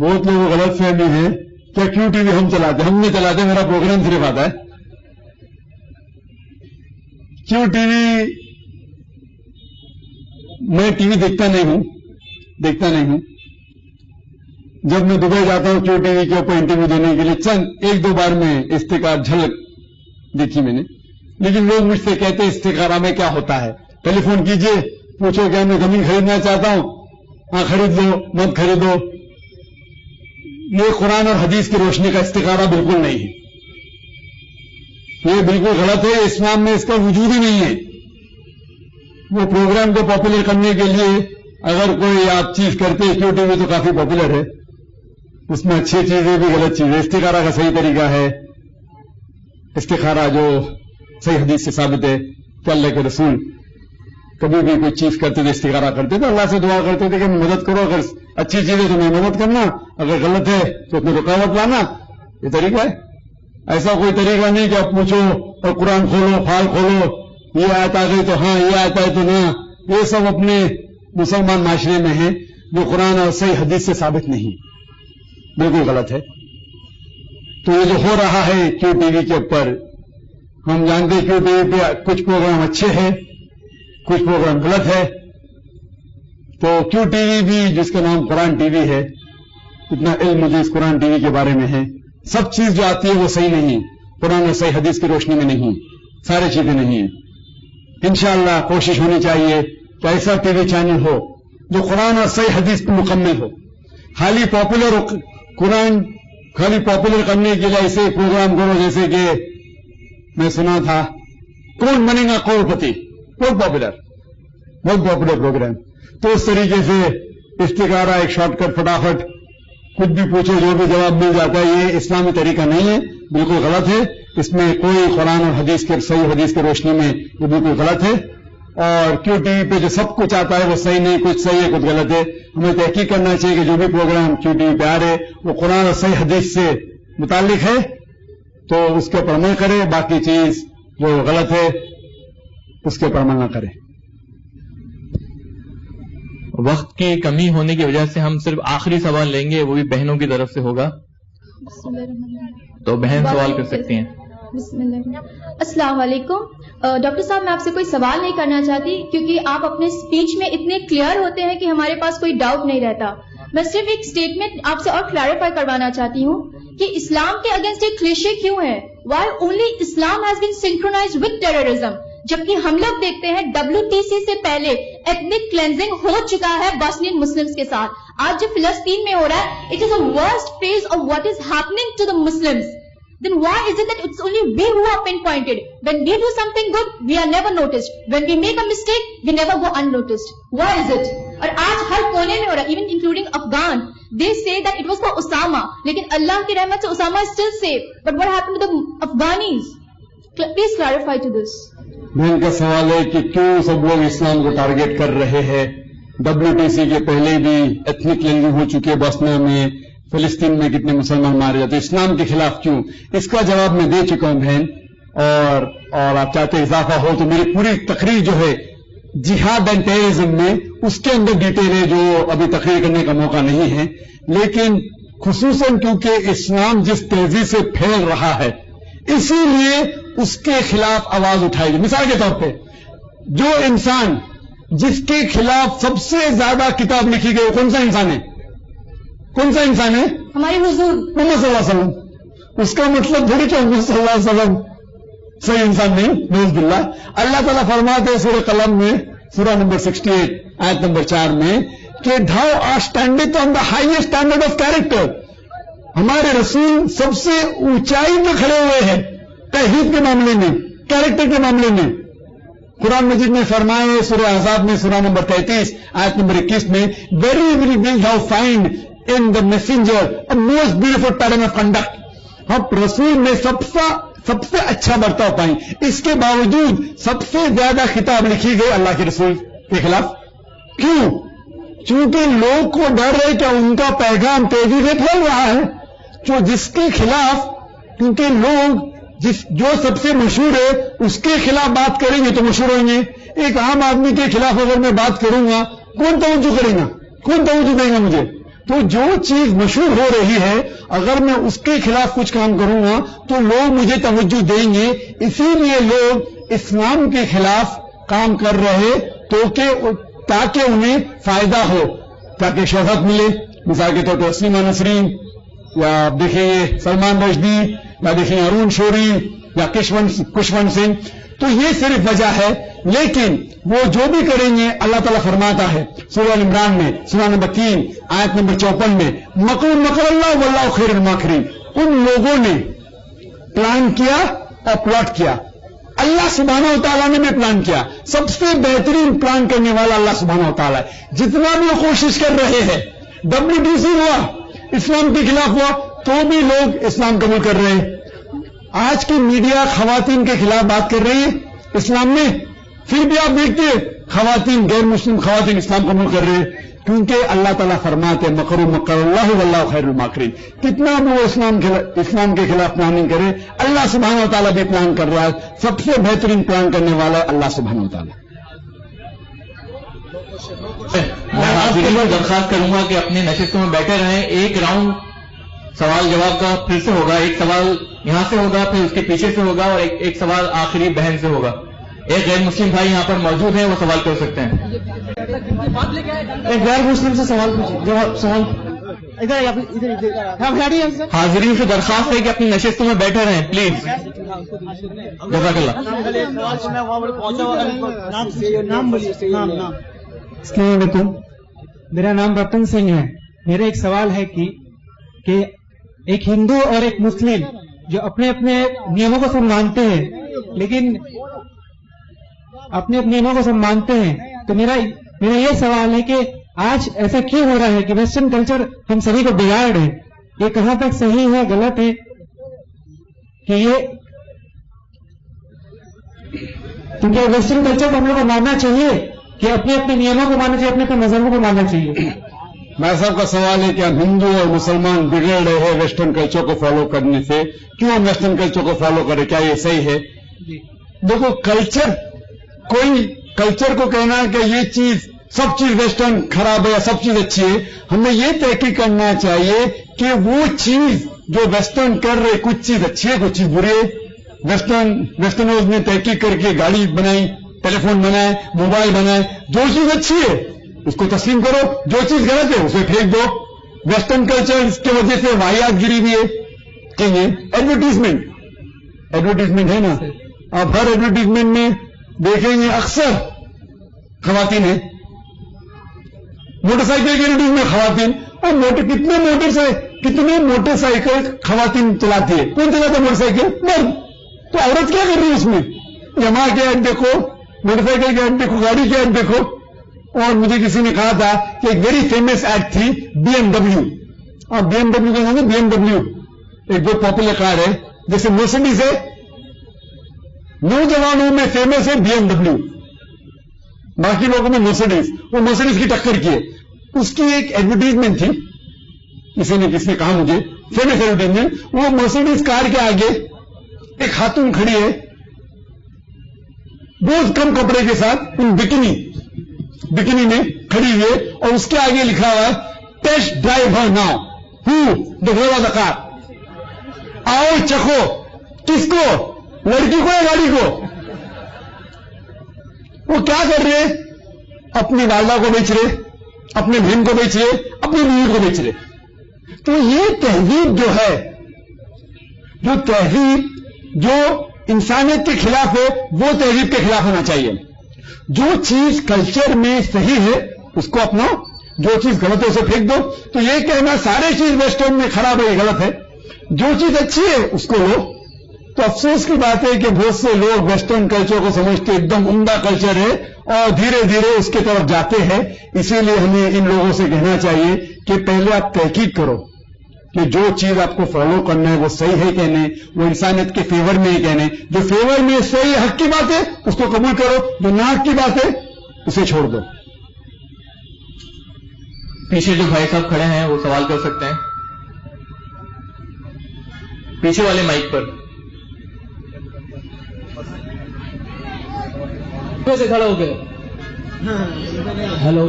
بہت لوگ غلط فہمی ہے, کیا کیو ٹی وی ہم چلاتے؟ ہم نہیں چلاتے, میرا پروگرام صرف آتا ہے. کیو ٹی وی میں ٹی وی دیکھتا نہیں ہوں. جب میں دبئی جاتا ہوں کیو ٹی وی کے اوپر انٹرویو دینے کے لیے چند ایک دو بار میں استخارہ جھلک دیکھی میں نے, لیکن لوگ مجھ سے کہتے ہیں استخارہ میں کیا ہوتا ہے, ٹیلی فون کیجئے, پوچھو کیا میں زمین خریدنا چاہتا ہوں, ہاں خرید لو, مت خریدو. یہ قرآن اور حدیث کی روشنی کا استخارہ بالکل نہیں ہے, یہ بالکل غلط ہے. اسلام میں اس کا وجود ہی نہیں ہے. وہ پروگرام کو پاپولر کرنے کے لیے اگر کوئی آپ چیز کرتے ہیں, کیو ٹی وی تو کافی پاپولر ہے, اس میں اچھی چیزیں بھی غلط چیزیں. استخارہ کا صحیح طریقہ ہے, استخارہ جو صحیح حدیث سے ثابت ہے کہ اللہ کے رسول کبھی بھی کوئی چیز کرتے تھے استخارہ کرتے تھے, اللہ سے دعا کرتے تھے کہ مدد کرو, اگر اچھی چیز ہے تو میں مدد کرنا, اگر غلط ہے تو اس میں رکاوٹ لانا. یہ طریقہ ہے. ایسا کوئی طریقہ نہیں کہ آپ پوچھو اور قرآن کھولو, فال کھولو, یہ آیت آ گئی تو ہاں, یہ آیت آئی تو نہ. یہ سب اپنے مسلمان معاشرے میں ہے جو قرآن اور صحیح حدیث سے ثابت نہیں, بالکل غلط ہے. تو یہ جو ہو رہا ہے کیو ٹی وی کے اوپر, ہم جانتے ہیں کیو ٹی وی پہ کچھ پروگرام اچھے ہیں, کچھ پروگرام غلط ہے. تو کیو ٹی وی بھی جس کا نام قرآن ٹی وی ہے, اتنا علم مجھے اس قرآن ٹی وی کے بارے میں ہے, سب چیز جو آتی ہے وہ صحیح نہیں, قرآن اور صحیح حدیث کی روشنی میں نہیں, ساری چیزیں نہیں ہیں. انشاءاللہ کوشش ہونی چاہیے کہ ایسا ٹی وی چینل ہو جو قرآن اور صحیح حدیث پہ مکمل ہو. خالی پاپولر کرنے کے لیے ایسے پروگرام کرو جیسے کہ میں سنا تھا کون بنے گا کروڑ پتی, بہت پاپولر پروگرام. تو اس طریقے سے استخارہ ایک شارٹ کٹ, فٹافٹ کچھ بھی پوچھو جو بھی جواب مل جاتا ہے, یہ اسلامی طریقہ نہیں ہے, بالکل غلط ہے. اس میں کوئی قرآن اور حدیث کے صحیح حدیث کی روشنی میں یہ بالکل غلط ہے. اور کیو ٹی وی پہ جو سب کچھ آتا ہے وہ صحیح نہیں, کچھ صحیح ہے کچھ غلط ہے. ہمیں تحقیق کرنا چاہیے کہ جو بھی پروگرام کیو ٹی وی پہ آ رہے وہ قرآن اور صحیح حدیث سے متعلق ہے تو اس کے اوپر عمل کرے, باقی چیز جو غلط ہے اس کے اوپر عمل نہ کرے. وقت کی کمی ہونے کی وجہ سے ہم صرف آخری سوال لیں گے, وہ بھی بہنوں کی طرف سے ہوگا, تو بہن سوال کر سکتی ہیں. بسم اللہ. السلام علیکم. ڈاکٹر صاحب میں آپ سے کوئی سوال نہیں کرنا چاہتی کیونکہ آپ اپنے اسپیچ میں اتنے کلیئر ہوتے ہیں کہ ہمارے پاس کوئی ڈاؤٹ نہیں رہتا. میں صرف ایک اسٹیٹمنٹ آپ سے اور کلیریفائی کروانا چاہتی ہوں کہ اسلام کے اگینسٹ ایک کلیشے کیوں ہے, why only Islam has been synchronized with terrorism, جبکہ ہم لوگ دیکھتے ہیں WTC سے پہلے ایتھنک کلینزنگ ہو چکا ہے باسنین مسلمز کے ساتھ. آج جو فلسطین میں ہو رہا ہے, it is a worst phase of what is happening to the Muslims. Then why is it that it's only we who are pinpointed? When we do something good, we are never noticed. When we make a mistake, we never go unnoticed. Why is it? اور آج ہر کونے میں ہو رہا ہے, even including Afghan. They say that it was for Osama. لیکن اللہ کی رحمت سے Osama is still safe. But what happened to the Afghanis? Please clarify to this. میں ان کا سوال ہے کہ کیوں سب لوگ اسلام کو ٹارگیٹ کر رہے ہیں. WTC کے پہلے بھی ایتھنک کلینزنگ ہو چکی ہے بوسنیا میں, فلسطین میں کتنے مسلمان مارے جاتے, اسلام کے خلاف کیوں؟ اس کا جواب میں دے چکا ہوں بہن, اور آپ چاہتے اضافہ ہو تو میری پوری تقریر جو ہے جہاد اینڈ ٹیررزم میں اس کے اندر ڈیٹیل ہے جو ابھی تقریر کرنے کا موقع نہیں ہے. لیکن خصوصاً کیونکہ اسلام جس تیزی سے پھیل رہا ہے اسی لیے اس کے خلاف آواز اٹھائی گئی. مثال کے طور پہ جو انسان جس کے خلاف سب سے زیادہ کتاب لکھی گئی کون سا انسان ہے؟ کون سا انسان ہے؟ ہمارے حضور محمد صلی اللہ علیہ وسلم. اس کا مطلب تھوڑی کہ محمد صلی اللہ علیہ وسلم صحیح انسان نہیں, نعوذ باللہ. اللہ تعالیٰ فرماتے ہیں سورہ قلم میں, سورہ نمبر 68 آیت نمبر 4 میں کہ thou art standing on the highest standard of character. ہمارے رسول سب سے اونچائی پہ کھڑے ہوئے ہیں توحید کے معاملے میں, کیریکٹر کے معاملے میں. قرآن مجید میں فرمائے سورہ احزاب میں سورہ نمبر 33 آیت نمبر 21 میں very very will thou find in the messenger a most beautiful pattern of conduct. ہم رسول میں سب سے اچھا برتاؤ پائیں. اس کے باوجود سب سے زیادہ خطاب لکھی گئی اللہ کے رسول کے خلاف. چونکہ لوگ کو ڈر ہے کہ ان کا پیغام تیزی سے پھیل رہا ہے، جو جس کے خلاف، کیونکہ لوگ جو سب سے مشہور ہے اس کے خلاف بات کریں گے تو مشہور ہوں گے. ایک عام آدمی کے خلاف اگر میں بات کروں گا کون توجہ کرے گا، کون توجہ دے گا مجھے؟ تو جو چیز مشہور ہو رہی ہے اگر میں اس کے خلاف کچھ کام کروں گا تو لوگ مجھے توجہ دیں گے. اسی لیے لوگ اسلام کے خلاف کام کر رہے تاکہ انہیں فائدہ ہو، تاکہ شہرت ملے. مثال کے طور پر اسلیمہ نسرین، یا آپ دیکھیں سلمان رشدی، یا دیکھیں ارون شوری، یا کشونت سنگھ. تو یہ صرف وجہ ہے، لیکن وہ جو بھی کریں گے اللہ تعالیٰ فرماتا ہے سورہ عمران میں سورہ نمبر 3 آیت نمبر 54 میں، مکر اللہ واللہ خیر الماکرین. ان لوگوں نے پلان کیا اور پلاٹ کیا، اللہ سبحانہ و تعالیٰ نے بھی پلان کیا. سب سے بہترین پلان کرنے والا اللہ سبحانہ و تعالیٰ ہے. جتنا بھی وہ کوشش کر رہے ہیں، WTC ہوا، اسلام کے خلاف ہوا، تو بھی لوگ اسلام قبول کر رہے ہیں. آج کی میڈیا خواتین کے خلاف بات کر رہی ہے اسلام میں، پھر بھی آپ دیکھتے ہیں خواتین، غیر مسلم خواتین اسلام قبول کر رہے ہیں، کیونکہ اللہ تعالیٰ فرماتے ہیں مکر اللہ واللہ خیر الماکرین. کتنا بھی وہ اسلام کے خلاف پلاننگ کرے، اللہ سبحانہ و تعالیٰ بھی پلان کر رہا ہے. سب سے بہترین پلان کرنے والا ہے اللہ سبحانہ و تعالیٰ. میں حاضرین کو درخواست کروں گا کہ اپنی نشستوں میں بیٹھے رہیں. ایک راؤنڈ سوال جواب کا پھر سے ہوگا. ایک سوال یہاں سے ہوگا، پھر اس کے پیچھے سے ہوگا، اور ایک سوال آخری بہن سے ہوگا. ایک غیر مسلم بھائی یہاں پر موجود ہیں، وہ سوال کر سکتے ہیں. ایک غیر مسلم سے سوال پوچھیں. حاضرین سے درخواست ہے کہ اپنی نشستوں میں بیٹھے رہیں پلیز. جزاک اللہ. السلام علیکم، میرا نام رتن سنگھ ہے. میرا ایک سوال ہے کہ ایک ہندو اور ایک مسلم جو اپنے اپنے نیموں کو سب مانتے ہیں، لیکن اپنے نیموں کو سب مانتے ہیں، تو میرا یہ سوال ہے کہ آج ایسا کیوں ہو رہا ہے کہ ویسٹرن کلچر ہم سبھی کو بگاڑ رہے؟ یہ کہاں تک صحیح ہے، غلط ہے؟ کہ یہ کیونکہ ویسٹرن کلچر کو ہم لوگ کو ماننا چاہیے کہ اپنے اپنے نیموں کو ماننا چاہیے، اپنے اپنے مذہبوں کو ماننا چاہیے. میں صاحب کا سوال ہے کہ ہندو اور مسلمان بگڑ رہے ہیں ویسٹرن کلچر کو فالو کرنے سے، کیوں ہم ویسٹرن کلچر کو فالو کریں؟ کیا یہ صحیح ہے؟ دیکھو کوئی کلچر کو کہنا ہے کہ یہ چیز، سب چیز ویسٹرن خراب ہے یا سب چیز اچھی ہے، ہمیں یہ تحقیق کرنا چاہیے کہ وہ چیز جو ویسٹرن کر رہے، کچھ چیز اچھی ہے کچھ چیز بری ہے. ویسٹرنرز نے تحقیق کر کے گاڑی بنائی، ٹیلی فون بنائے، موبائل بنائے، جو چیز اچھی ہے اس کو تسلیم کرو، جو چیز غلط ہے اسے پھینک دو. ویسٹرن کلچر اس کی وجہ سے واحد گری بھی ہے. کہیں ایڈورٹیزمنٹ ہے نا، آپ ہر ایڈورٹیزمنٹ میں دیکھیں گے اکثر خواتین ہیں. موٹر سائیکل کی ایڈورٹیزمنٹ خواتین، اور کتنے موٹر سائیکل خواتین چلاتی ہے؟ کون چلاتا ہے موٹر سائیکل؟ مرد. تو عورت کیا کر رہی ہے اس میں؟ یمہا کے ایڈ دیکھو، موٹر سائیکل کے ایڈ دیکھو، گاڑی کے ایڈ دیکھو. اور مجھے کسی نے کہا تھا کہ ایک ویری فیمس ایڈ تھی BMW. اور BMW کا نام ہے BMW، ایک بہت پاپولر کار ہے، جیسے مرسڈیز ہے. نوجوانوں میں فیمس ہے BMW، باقی لوگوں میں مرسڈیز. وہ مرسڈیز کی ٹکر کی ہے. اس کی ایک ایڈورٹیزمنٹ تھی، کسی نے کہا مجھے، فیمس ایڈورٹیزمنٹ. وہ مرسڈیز کار کے آگے ایک خاتون کھڑی ہے بہت کم کپڑے کے ساتھ، بکینی میں کھڑی ہوئی ہے، اور اس کے آگے لکھا ہوا ہے test drive her now, the driver of the car. آؤ چکھو. کس کو؟ لڑکی کو یا گاڑی کو؟ وہ کیا کر رہے؟ اپنی والدہ کو بیچ رہے، اپنے بہن کو بیچ رہے، اپنی بیوی کو بیچ رہے. تو یہ تہذیب جو ہے، جو انسانیت کے خلاف ہے، وہ تہذیب کے خلاف ہونا چاہیے. جو چیز کلچر میں صحیح ہے اس کو اپناؤ، جو چیز غلط ہے اسے پھینک دو. تو یہ کہنا سارے چیز ویسٹرن میں خراب ہے یہ غلط ہے. جو چیز اچھی ہے اس کو لو. تو افسوس کی بات ہے کہ بہت سے لوگ ویسٹرن کلچر کو سمجھتے ایک دم عمدہ کلچر ہے اور دھیرے دھیرے اس کی طرف جاتے ہیں. اسی لیے ہمیں ان لوگوں سے کہنا چاہیے کہ پہلے آپ تحقیق کرو کہ جو چیز آپ کو فالو کرنا ہے وہ صحیح ہے کہ نہیں، وہ انسانیت کے فیور میں ہے کہ نہیں. جو فیور میں صحیح حق کی بات ہے اس کو قبول کرو، جو نہ حق کی بات ہے اسے چھوڑ دو. پیچھے جو بھائی صاحب کھڑے ہیں وہ سوال کر سکتے ہیں پیچھے والے مائک پر. سے کھڑے ہو گئے. ہیلو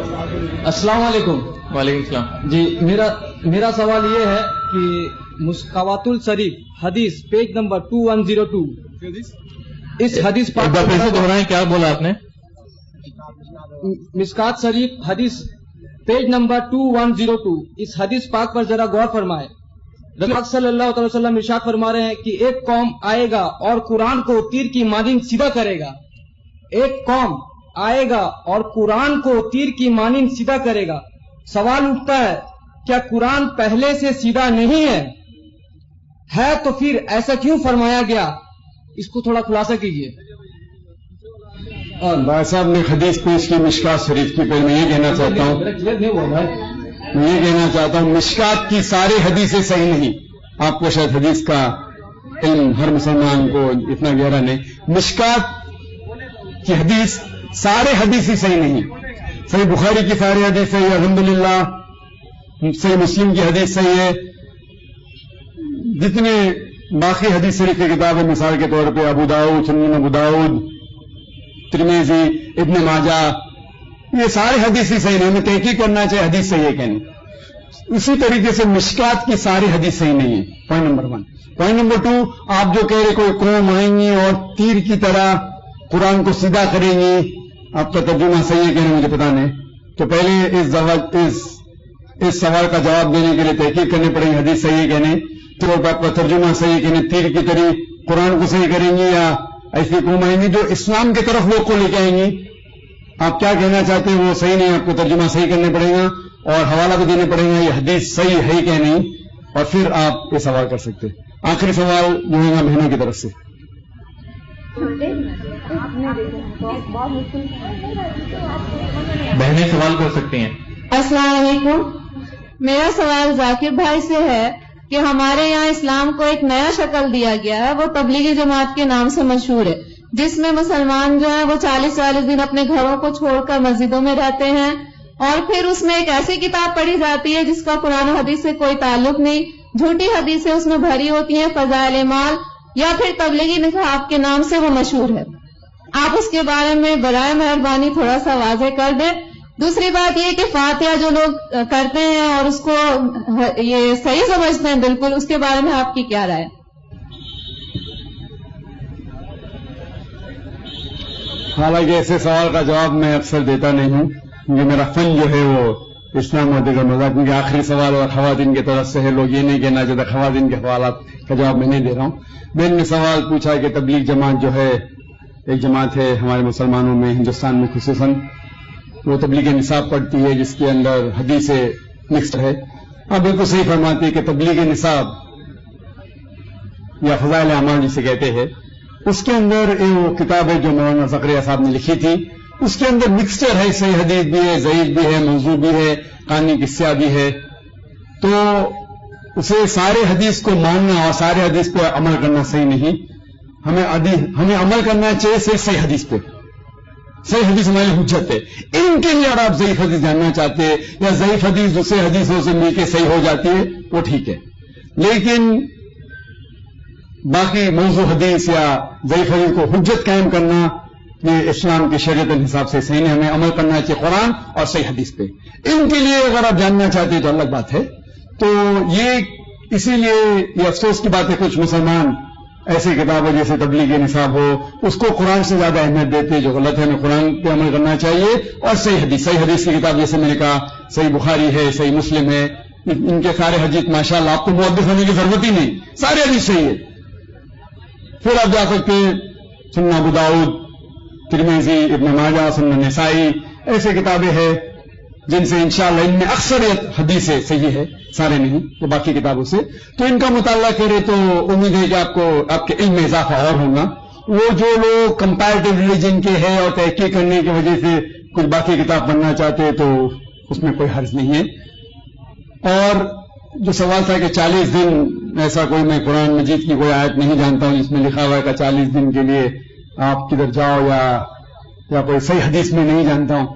السلام علیکم. وعلیکم السلام. جی میرا سوال یہ ہے کہ مسکوات الشریف حدیث پیج نمبر 2102 اس حدیث پاک پھر سے دہرائیں کیا بولا آپ نے؟ مسکات شریف حدیث پیج نمبر 2102 اس حدیث پاک پر ذرا غور فرمائے. رسول پاک صلی اللہ علیہ وسلم ارشاد فرما رہے ہیں کہ ایک قوم آئے گا اور قرآن کو تیر کی مانند سیدھا کرے گا. ایک قوم آئے گا اور قرآن کو تیر کی مانند سیدھا کرے گا. سوال اٹھتا ہے کیا قرآن پہلے سے سیدھا نہیں ہے تو پھر ایسا کیوں فرمایا گیا؟ اس کو تھوڑا خلاصہ کیجیے. اور بھائی صاحب نے حدیث پیش کی مشکات شریف کی. پہلے میں یہ کہنا چاہتا ہوں مشکات کی ساری حدیثیں صحیح نہیں. آپ کو شاید حدیث کا علم ہر مسلمان کو اتنا گہرا نہیں. مشکات کی حدیث سارے حدیث ہی صحیح نہیں. صحیح بخاری کی ساری حدیث صحیح ہے الحمدللہ. صحیح مسلم کی حدیث صحیح ہے. جتنے باقی حدیث شریف کی کتابیں مثال کے طور پہ ابو داؤد، سنن ابو داؤد، ترمذی، ابن ماجہ، یہ سارے حدیث ہی صحیح نہیں. ہمیں تحقیق کرنا چاہیے حدیث صحیح ہے کہ نہیں. اسی طریقے سے مشکات کی ساری حدیث صحیح نہیں ہے. Point number 1. پوائنٹ نمبر 2، آپ جو کہہ رہے کوئی قوم آئیں گی اور تیر کی طرح قرآن کو سیدھا کریں گی، آپ کا ترجمہ صحیح ہے کہ نہیں مجھے پتا نہیں. تو پہلے اس سوال کا جواب دینے کے لیے تحقیق کرنی پڑے گی حدیث صحیح ہے کہ نہیں. تو آپ کا ترجمہ صحیح ہے کہ نہیں. تیر کی طرح قرآن کو صحیح کریں گی یا ایسی قوم آئیں گی جو اسلام کی طرف لوگ کو لے کے آئیں گی. آپ کیا کہنا چاہتے ہیں وہ صحیح نہیں. آپ کو ترجمہ صحیح کرنا پڑے گا اور حوالہ بھی دینے پڑے گا یہ حدیث صحیح ہے کہ نہیں، اور پھر آپ یہ سوال کر سکتے. آخری سوال جو ہے گا بہنوں کی طرف سے. بہنیں سوال کر سکتی ہیں. السلام علیکم. میرا سوال ذاکر بھائی سے ہے کہ ہمارے یہاں اسلام کو ایک نیا شکل دیا گیا ہے، وہ تبلیغی جماعت کے نام سے مشہور ہے، جس میں مسلمان جو ہیں وہ 40 دن اپنے گھروں کو چھوڑ کر مسجدوں میں رہتے ہیں، اور پھر اس میں ایک ایسی کتاب پڑھی جاتی ہے جس کا قرآن و حدیث سے کوئی تعلق نہیں، جھوٹی حدیثیں اس میں بھری ہوتی ہیں، فضائل اعمال یا پھر تبلیغی نصاب کے نام سے وہ مشہور ہے. آپ اس کے بارے میں برائے مہربانی تھوڑا سا واضح کر دیں. دوسری بات یہ کہ فاتحہ جو لوگ کرتے ہیں اور اس کو یہ صحیح سمجھتے ہیں بالکل، اس کے بارے میں آپ کی کیا رائے؟ حالانکہ ایسے سوال کا جواب میں اکثر دیتا نہیں ہوں، کیونکہ میرا فن جو ہے وہ اسلام اور دیگر مذاہب، کیونکہ آخری سوال اور خواتین کی طرف سے ہے، لوگ یہ نہیں کہنا چاہتے خواتین کے حوالات کا جواب میں نہیں دے رہا ہوں. میں نے سوال پوچھا کہ تبلیغ جماعت جو ہے ایک جماعت ہے ہمارے مسلمانوں میں، ہندوستان میں خصوصاً، وہ تبلیغ نصاب پڑھتی ہے جس کے اندر حدیث مکسڈ ہے. آپ بالکل صحیح فرماتے ہیں کہ تبلیغ نصاب یا فضائل اعمال جسے کہتے ہیں، اس کے اندر وہ کتاب ہے جو مولانا زکریا صاحب نے لکھی تھی، اس کے اندر مکسچر ہے، صحیح حدیث بھی ہے، ضعیف بھی ہے، موضوع بھی ہے، کہانی قصہ بھی ہے. تو اسے سارے حدیث کو ماننا اور سارے حدیث پہ عمل کرنا صحیح نہیں. ہمیں عمل کرنا چاہیے صحیح حدیث پہ. صحیح حدیث ہماری حجت ہے. ان کے لیے اگر آپ ضعیف حدیث جاننا چاہتے ہیں یا ضعیف حدیث دوسرے حدیثوں سے مل کے صحیح ہو جاتی ہے وہ ٹھیک ہے، لیکن باقی موضوع حدیث یا ضعیف حدیث کو حجت قائم کرنا یہ اسلام کی شریعت کے حساب سے صحیح نہیں. ہمیں عمل کرنا چاہیے قرآن اور صحیح حدیث پہ. ان کے لیے اگر آپ جاننا چاہتے ہیں تو الگ بات ہے. تو یہ اسی لیے یہ افسوس کی بات ہے کچھ مسلمان ایسی کتابیں جیسے تبلیغ نصاب ہو اس کو قرآن سے زیادہ اہمیت دیتے ہیں، جو غلط ہے. ہمیں قرآن پہ عمل کرنا چاہیے اور صحیح حدیث کی کتاب جیسے میں نے کہا صحیح بخاری ہے، صحیح مسلم ہے، ان کے سارے حدیث ماشاءاللہ آپ کو محدث ہونے کی ضرورت ہی نہیں، سارے حدیث صحیح ہے. پھر آپ جا سکتے سنن ابو داؤد، ترمذی، ابن ماجہ، سنن نسائی، ایسے کتابیں ہیں جن سے انشاءاللہ ان میں اکثریت حدیثیں صحیح ہے، سارے نہیں تو باقی کتابوں سے. تو ان کا مطالعہ کرے تو امید ہے کہ آپ کے علم میں اضافہ اور ہوگا. وہ جو لوگ کمپیریٹو ریلیجن کے ہیں اور تحقیق کرنے کی وجہ سے کچھ باقی کتاب پڑھنا چاہتے ہیں تو اس میں کوئی حرج نہیں ہے. اور جو سوال تھا کہ 40 دن ایسا کوئی میں قرآن مجید کی کوئی آیت نہیں جانتا ہوں جس میں لکھا ہوا ہے کہ 40 دن کے لیے آپ کدھر جاؤ، یا کوئی صحیح حدیث میں نہیں جانتا ہوں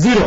0।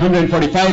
145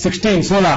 16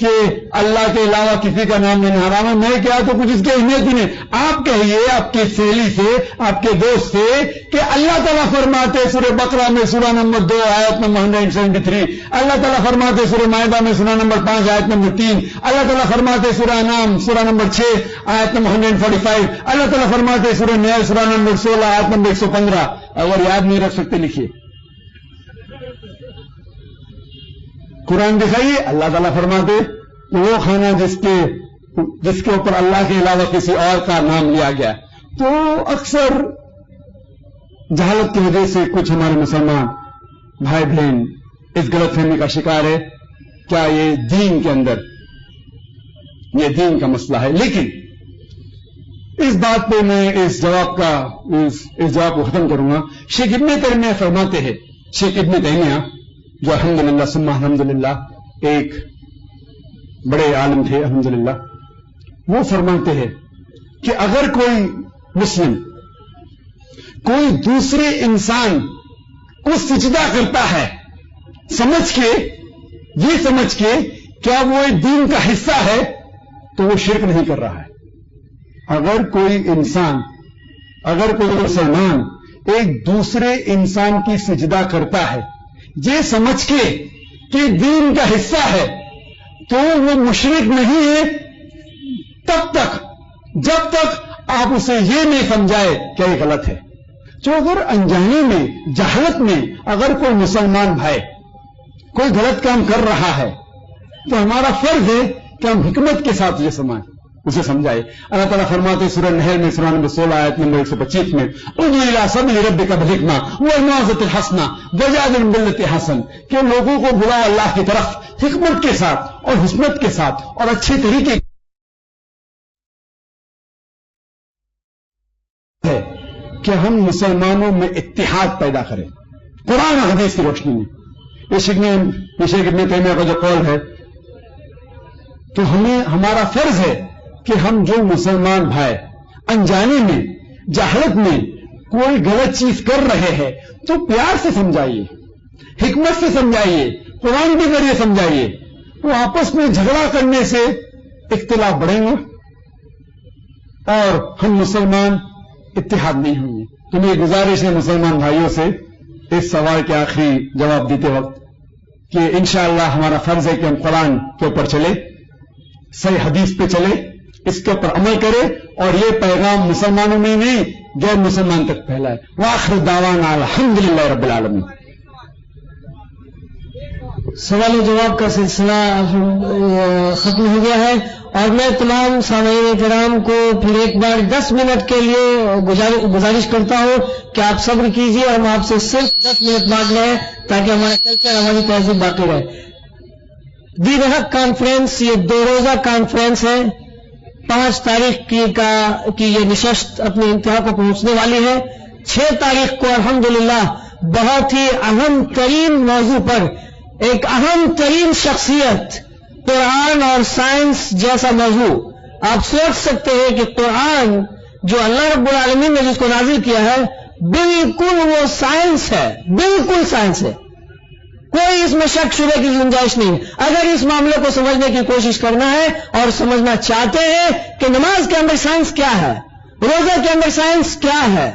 کہ اللہ کے علاوہ کسی کا نام لینا حرام ہے. میں کیا تو کچھ اس کی اہمیت ہی نہیں. آپ کہیے آپ کی سہیلی سے, آپ کے دوست سے کہ اللہ تعالیٰ فرماتے سورہ بقرہ میں سورہ نمبر 2 آیت نمبر 173, اللہ تعالیٰ فرماتے سورہ مائدہ میں سورہ نمبر 5 آیت نمبر 3, اللہ تعالیٰ فرماتے سورہ انعام سورہ نمبر 6 آیت نمبر 145, اللہ تعالیٰ فرماتے سورہ نحل سورہ نمبر 16 آیت نمبر 115. اگر یاد نہیں رکھ سکتے لکھیے. قرآن دکھائیے. اللہ تعالیٰ فرماتے کہ وہ کھانا جس کے اوپر اللہ کے علاوہ کسی اور کا نام لیا گیا. تو اکثر جہالت کی وجہ سے کچھ ہمارے مسلمان بھائی بہن اس غلط فہمی کا شکار ہے. کیا یہ دین کے اندر یہ دین کا مسئلہ ہے؟ لیکن اس بات پہ میں اس جواب کو ختم کروں گا. شیخ ابن تیمیہ فرماتے ہیں, شیخ ابن تیمیہ جو الحمدللہ ثم الحمدللہ ایک بڑے عالم تھے الحمدللہ, وہ فرماتے ہیں کہ اگر کوئی مسلم کوئی دوسرے انسان کو سجدہ کرتا ہے یہ سمجھ کے کیا وہ دین کا حصہ ہے, تو وہ شرک نہیں کر رہا ہے. اگر کوئی مسلمان ایک دوسرے انسان کی سجدہ کرتا ہے یہ سمجھ کے کہ دین کا حصہ ہے, تو وہ مشرک نہیں ہے جب تک آپ اسے یہ نہیں سمجھائے کہ یہ غلط ہے. جو اگر انجانے میں جہالت میں اگر کوئی مسلمان بھائی کوئی غلط کام کر رہا ہے تو ہمارا فرض ہے کہ ہم حکمت کے ساتھ اسے سمجھائے. اللہ تعالیٰ فرماتے سورہ نحل میں سورہ نمبر 16 آیت نمبر 125 میں ادعو الی سبیل ربک بالحکمہ والموعظۃ الحسنہ وجادلہم باللتی ہے حسن, کہ لوگوں کو بلاؤ اللہ کی طرف حکمت کے ساتھ اور حسنت کے ساتھ اور اچھے طریقے ہے کہ ہم مسلمانوں میں اتحاد پیدا کریں قرآن اور حدیث کی روشنی میں. شیخ ابن تیمیہ کا جو قول ہے, تو ہمارا فرض ہے کہ ہم جو مسلمان بھائی انجانے میں جہالت میں کوئی غلط چیز کر رہے ہیں تو پیار سے سمجھائیے, حکمت سے سمجھائیے, قرآن کے ذریعے سمجھائیے. تو آپس میں جھگڑا کرنے سے اختلاف بڑھیں گے اور ہم مسلمان اتحاد نہیں ہوں گے. تو میری گزارش ہے مسلمان بھائیوں سے اس سوال کے آخری جواب دیتے وقت کہ انشاءاللہ ہمارا فرض ہے کہ ہم قرآن کے اوپر چلے, صحیح حدیث پہ چلے, اس کے اوپر عمل کرے اور یہ پیغام مسلمانوں میں نہیں غیر مسلمان تک پھیلائے. وآخر دعوانا الحمدللہ رب العالمین. سوال و جواب کا سلسلہ ختم ہو گیا ہے اور میں تمام سامعین کرام کو پھر ایک بار 10 منٹ کے لیے گزارش کرتا ہوں کہ آپ صبر کیجیے اور ہم آپ سے صرف 10 منٹ مانگ رہے ہیں تاکہ ہمارا کلچر ہماری تہذیب باقی رہے. دین حق کانفرنس یہ 2 روزہ کانفرنس ہے. 5 تاریخ کی یہ نشست اپنے انتہا کو پہنچنے والی ہے. 6 تاریخ کو الحمدللہ بہت ہی اہم ترین موضوع پر ایک اہم ترین شخصیت, قرآن اور سائنس جیسا موضوع. آپ سوچ سکتے ہیں کہ قرآن جو اللہ رب العالمین نے جس کو نازل کیا ہے بالکل وہ سائنس ہے, بالکل سائنس ہے, کوئی اس میں شک شبے کی گنجائش نہیں. اگر اس معاملے کو سمجھنے کی کوشش کرنا ہے اور سمجھنا چاہتے ہیں کہ نماز کے اندر سائنس کیا ہے, روزہ کے اندر سائنس کیا ہے,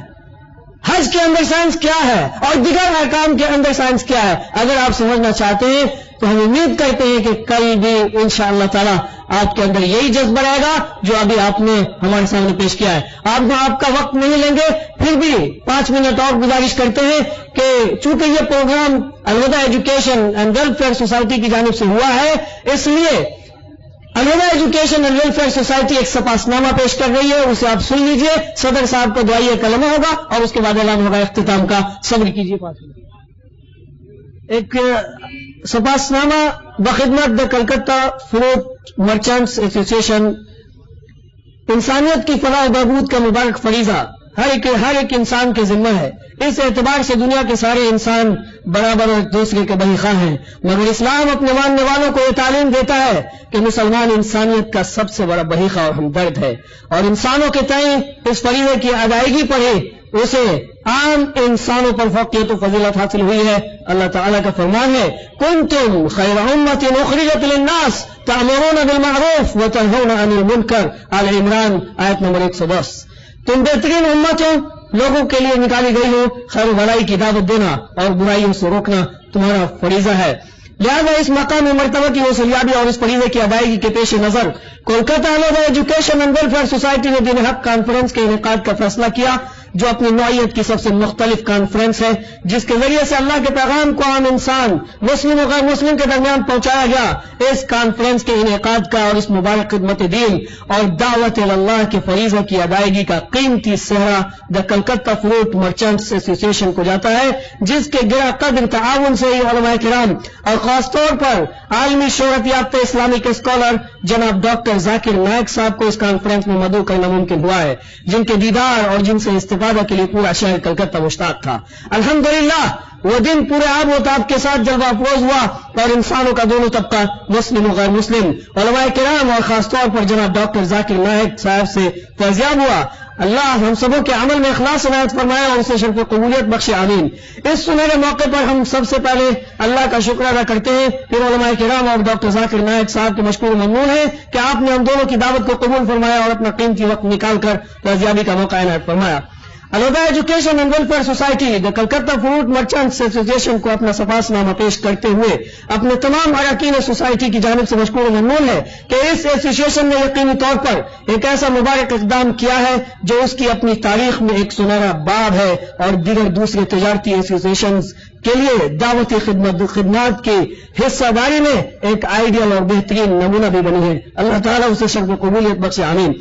حج کے اندر سائنس کیا ہے اور دیگر احکام کے اندر سائنس کیا ہے, اگر آپ سمجھنا چاہتے ہیں تو ہم امید کرتے ہیں کہ کل بھی انشاءاللہ تعالی آپ کے اندر یہی جذبہ رہے گا جو ابھی آپ نے ہمارے سامنے پیش کیا ہے. آپ کا وقت نہیں لیں گے, پھر بھی 5 منٹ اور گزارش کرتے ہیں کہ چونکہ یہ پروگرام الوداع ایجوکیشن اینڈ ویلفیئر سوسائٹی کی جانب سے ہوا ہے, اس لیے الوداع ایجوکیشن اینڈ ویلفیئر سوسائٹی ایک سپاسنامہ پیش کر رہی ہے, اسے آپ سن لیجئے. صدر صاحب کا دعائیہ کلمہ ہوگا اور اس کے بعد اعلان ہوگا اختتام کا. صبر کیجئے 5 منٹ. ایک سپاسنامہ بخدمت دا کلکتہ فروٹ مرچنٹس ایسوسی ایشن. انسانیت کی فلاح و بہبود کا مبارک فریضہ ہر ایک انسان کے ذمہ ہے. اس اعتبار سے دنیا کے سارے انسان برابر اور ایک دوسرے کے بہی خواہ ہیں، مگر اسلام اپنے ماننے والوں کو یہ تعلیم دیتا ہے کہ مسلمان انسانیت کا سب سے بڑا بہی خواہ اور ہمدرد ہے، اور انسانوں کے تئیں اس فریضے کی ادائیگی پر ہی اسے عام انسانوں پر فوقیت و فضیلت حاصل ہوئی ہے۔ اللہ تعالیٰ کا فرمان ہے کنتم خیر امۃ اخرجت للناس تأمرون بالمعروف وتنہون عن المنکر، آل عمران آیت نمبر 110۔ تم بہترین امت ہو، لوگوں کے لیے نکالی گئی ہو، خیر و بھلائی کی دعوت دینا اور برائیوں سے روکنا تمہارا فریضہ ہے۔ لہذا اس مقام مرتبہ کی وصولیابی اور اس فریضے کی ادائیگی کے پیش نظر کولکتہ علیحدہ ایجوکیشن اینڈ ویلفیئر سوسائٹی نے دین حق کانفرنس کے انعقاد کا فیصلہ کیا، جو اپنی نوعیت کی سب سے مختلف کانفرنس ہے، جس کے ذریعے سے اللہ کے پیغام کو عام انسان مسلم و غیر مسلم کے درمیان پہنچایا گیا۔ اس کانفرنس کے انعقاد کا اور اس مبارک خدمت دین اور دعوت اللہ کے فریضہ کی ادائیگی کا قیمتی صحرا دا Calcutta fruit merchants association کو جاتا ہے، جس کے گرا قدر تعاون سے علماء کرام اور خاص طور پر عالمی شہرت یافتہ اسلامک اسکالر جناب ڈاکٹر ذاکر نائک صاحب کو اس کانفرنس میں مدعو کرنا ممکن ہوا ہے، جن کے دیدار اور جن سے استفادہ کے لیے پورا شہر کلکتہ مشتاق تھا۔ الحمدللہ وہ دن پورے آب و تاب کے ساتھ جلوہ افروز ہوا اور انسانوں کا دونوں طبقہ مسلم و غیر مسلم علماء کرام اور خاص طور پر جناب ڈاکٹر ذاکر نائک صاحب سے فیضیاب ہوا۔ اللہ ہم سبوں کے عمل میں اخلاص عنایت فرمائے اور اسے شرف قبولیت بخشے، آمین۔ اس سنہرے موقع پر ہم سب سے پہلے اللہ کا شکر ادا کرتے ہیں، پھر علماء کرام اور ڈاکٹر ذاکر نائک صاحب کے مشکور و ممنون ہیں کہ آپ نے ہم دونوں کی دعوت کو قبول فرمایا اور اپنا قیمتی وقت نکال کر فیضیابی کا موقع عنایت فرمایا۔ علیحدہ education and welfare society the Calcutta fruit merchants association کو اپنا سپاس نامہ پیش کرتے ہوئے اپنے تمام اراکین سوسائٹی کی جانب سے مشکور و ممنون ہے کہ اس ایسوسی ایشن نے یقینی طور پر ایک ایسا مبارک اقدام کیا ہے جو اس کی اپنی تاریخ میں ایک سنہرا باب ہے اور دیگر دوسرے تجارتی ایسوسی ایشنز کے لیے دعوتی خدمات کی حصہ داری میں ایک آئیڈیل اور بہترین نمونہ بھی بنی ہے۔ اللہ تعالیٰ اسے شرف و قبولیت بخشے، آمین۔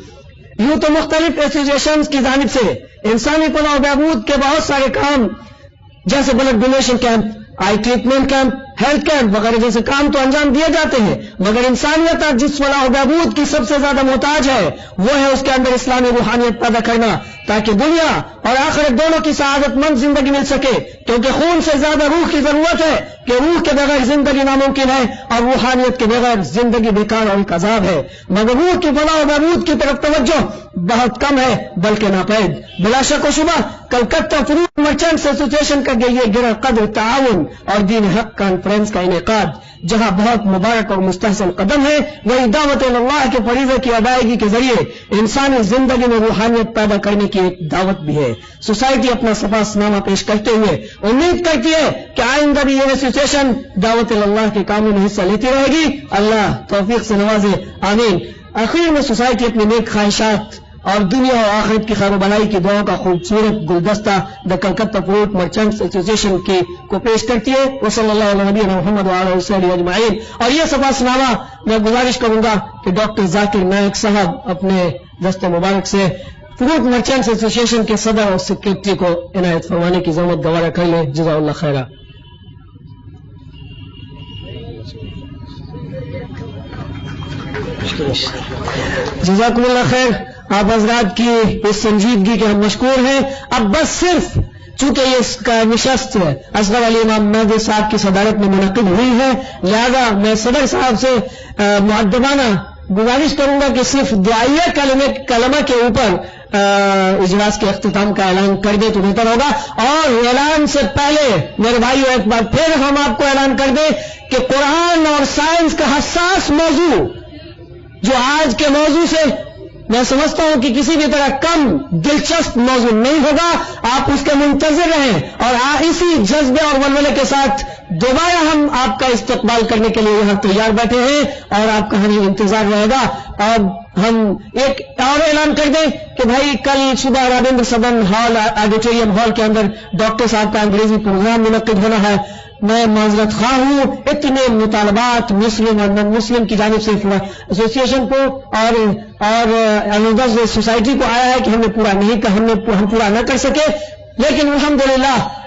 یوں تو مختلف ایسوسی ایشنز کی جانب سے انسانی فلاح و بہبود کے بہت سارے کام جیسے بلڈ ڈونیشن کیمپ، آئی ٹریٹمنٹ کیمپ، ہیلتھ کیمپ وغیرہ جیسے کام تو انجام دیے جاتے ہیں، مگر انسانیت جس فلاح و بہبود کی سب سے زیادہ محتاج ہے وہ ہے اس کے اندر اسلامی روحانیت پیدا کرنا، تاکہ دنیا اور آخرت دونوں کی سعادت مند زندگی مل سکے، کیونکہ خون سے زیادہ روح کی ضرورت ہے کہ روح کے بغیر زندگی ناممکن ہے اور روحانیت کے بغیر زندگی بیکار اور ایک عذاب ہے، مگر روح کی فلاح و بہبود کی طرف توجہ بہت کم ہے بلکہ ناپید۔ بلا شک و شبہ کلکتہ فروٹ مرچنٹس ایسوسی ایشن کا یہ گرا قدر تعاون اور دین حق کانفرنس کا انعقاد جہاں بہت مبارک اور مستحسن قدم ہے، وہی دعوت اللہ کے فریضے کی ادائیگی کے ذریعے انسانی زندگی میں روحانیت پیدا کرنے کی ایک دعوت بھی ہے۔ سوسائٹی اپنا سپاس نامہ پیش کرتے ہوئے امید کرتی ہے کہ آئندہ بھی یہ ایسوسی ایشن دعوت اللہ کے کاموں میں حصہ لیتی رہے گی۔ اللہ توفیق سے نوازے، آمین۔ آخر میں سوسائٹی اپنی نیک خواہشات اور دنیا و آخرت کی خیر و بھلائی کی دعاؤں کا خوبصورت گلدستہ دا Calcutta fruit merchants association کو پیش کرتی ہے۔ وصلی اللہ علیہ نبی محمد وعلیہ وسلم اجمعین۔ اور یہ سپاس نامہ میں گزارش کروں گا کہ ڈاکٹر ذاکر نائک صاحب اپنے دست مبارک سے فروٹ مرچنٹس ایسوسی ایشن کے صدر اور سیکریٹری کو عنایت فرمانے کی ضرورت گوارا کر لیں۔ جزا اللہ خیرہ۔ جزاکم اللہ خیر۔ آپ حضرات کی اس سنجیدگی کے ہم مشکور ہیں۔ اب بس صرف چونکہ یہ اس کا نشست اصغر علی امام مہدی صاحب کی صدارت میں منعقد ہوئی ہے، لہذا میں صدر صاحب سے مؤدبانہ گزارش کروں گا کہ صرف دعائیہ کلمہ کے اوپر اجلاس کے اختتام کا اعلان کر دے تو بہتر ہوگا۔ اور اعلان سے پہلے میرے بھائیو ایک بار پھر ہم آپ کو اعلان کر دیں کہ قرآن اور سائنس کا حساس موضوع جو آج کے موضوع سے میں سمجھتا ہوں کہ کسی بھی طرح کم دلچسپ موضوع نہیں ہوگا، آپ اس کے منتظر رہیں اور اسی جذبے اور ولولے کے ساتھ دوبارہ ہم آپ کا استقبال کرنے کے لیے یہاں تیار بیٹھے ہیں اور آپ کا ہمیں انتظار رہے گا۔ اور ہم ایک اور اعلان کر دیں کہ بھائی کل صبح Rabindra Sadan hall auditorium hall کے اندر ڈاکٹر صاحب کا انگریزی پروگرام منعقد ہونا ہے۔ میں معذرت خواہ ہوں، اتنے مطالبات مسلم اور نان مسلم کی جانب سے ایسوسی ایشن کو اور سوسائٹی کو آیا ہے کہ ہم نے پورا نہیں ہم پورا نہ کر سکے، لیکن الحمدللہ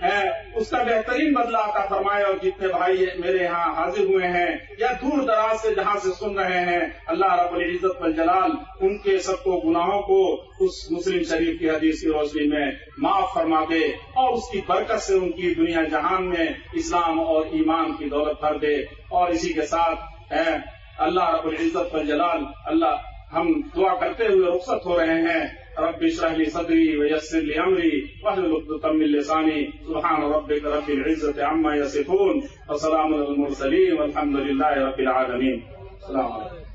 اس کا بہترین بدلہ عطا فرمائے. اور جتنے بھائی میرے یہاں حاضر ہوئے ہیں یا دور دراز سے جہاں سے سن رہے ہیں، اللہ رب العزت والجلال ان کے سب کو گناہوں کو اس مسلم شریف کی حدیث کی روشنی میں معاف فرما دے، اور اس کی برکت سے ان کی دنیا جہان میں اسلام اور ایمان کی دولت بھر دے. اور اسی کے ساتھ اللہ رب العزت والجلال، اللہ ہم دعا کرتے ہوئے رخصت ہو رہے ہیں. رب اشرح لي صدري ويسر لي امري واحلل عقدة من لساني. سبحان ربك رب العزة عما يصفون وسلام على المرسلين والحمد لله رب العالمين. السلام عليكم.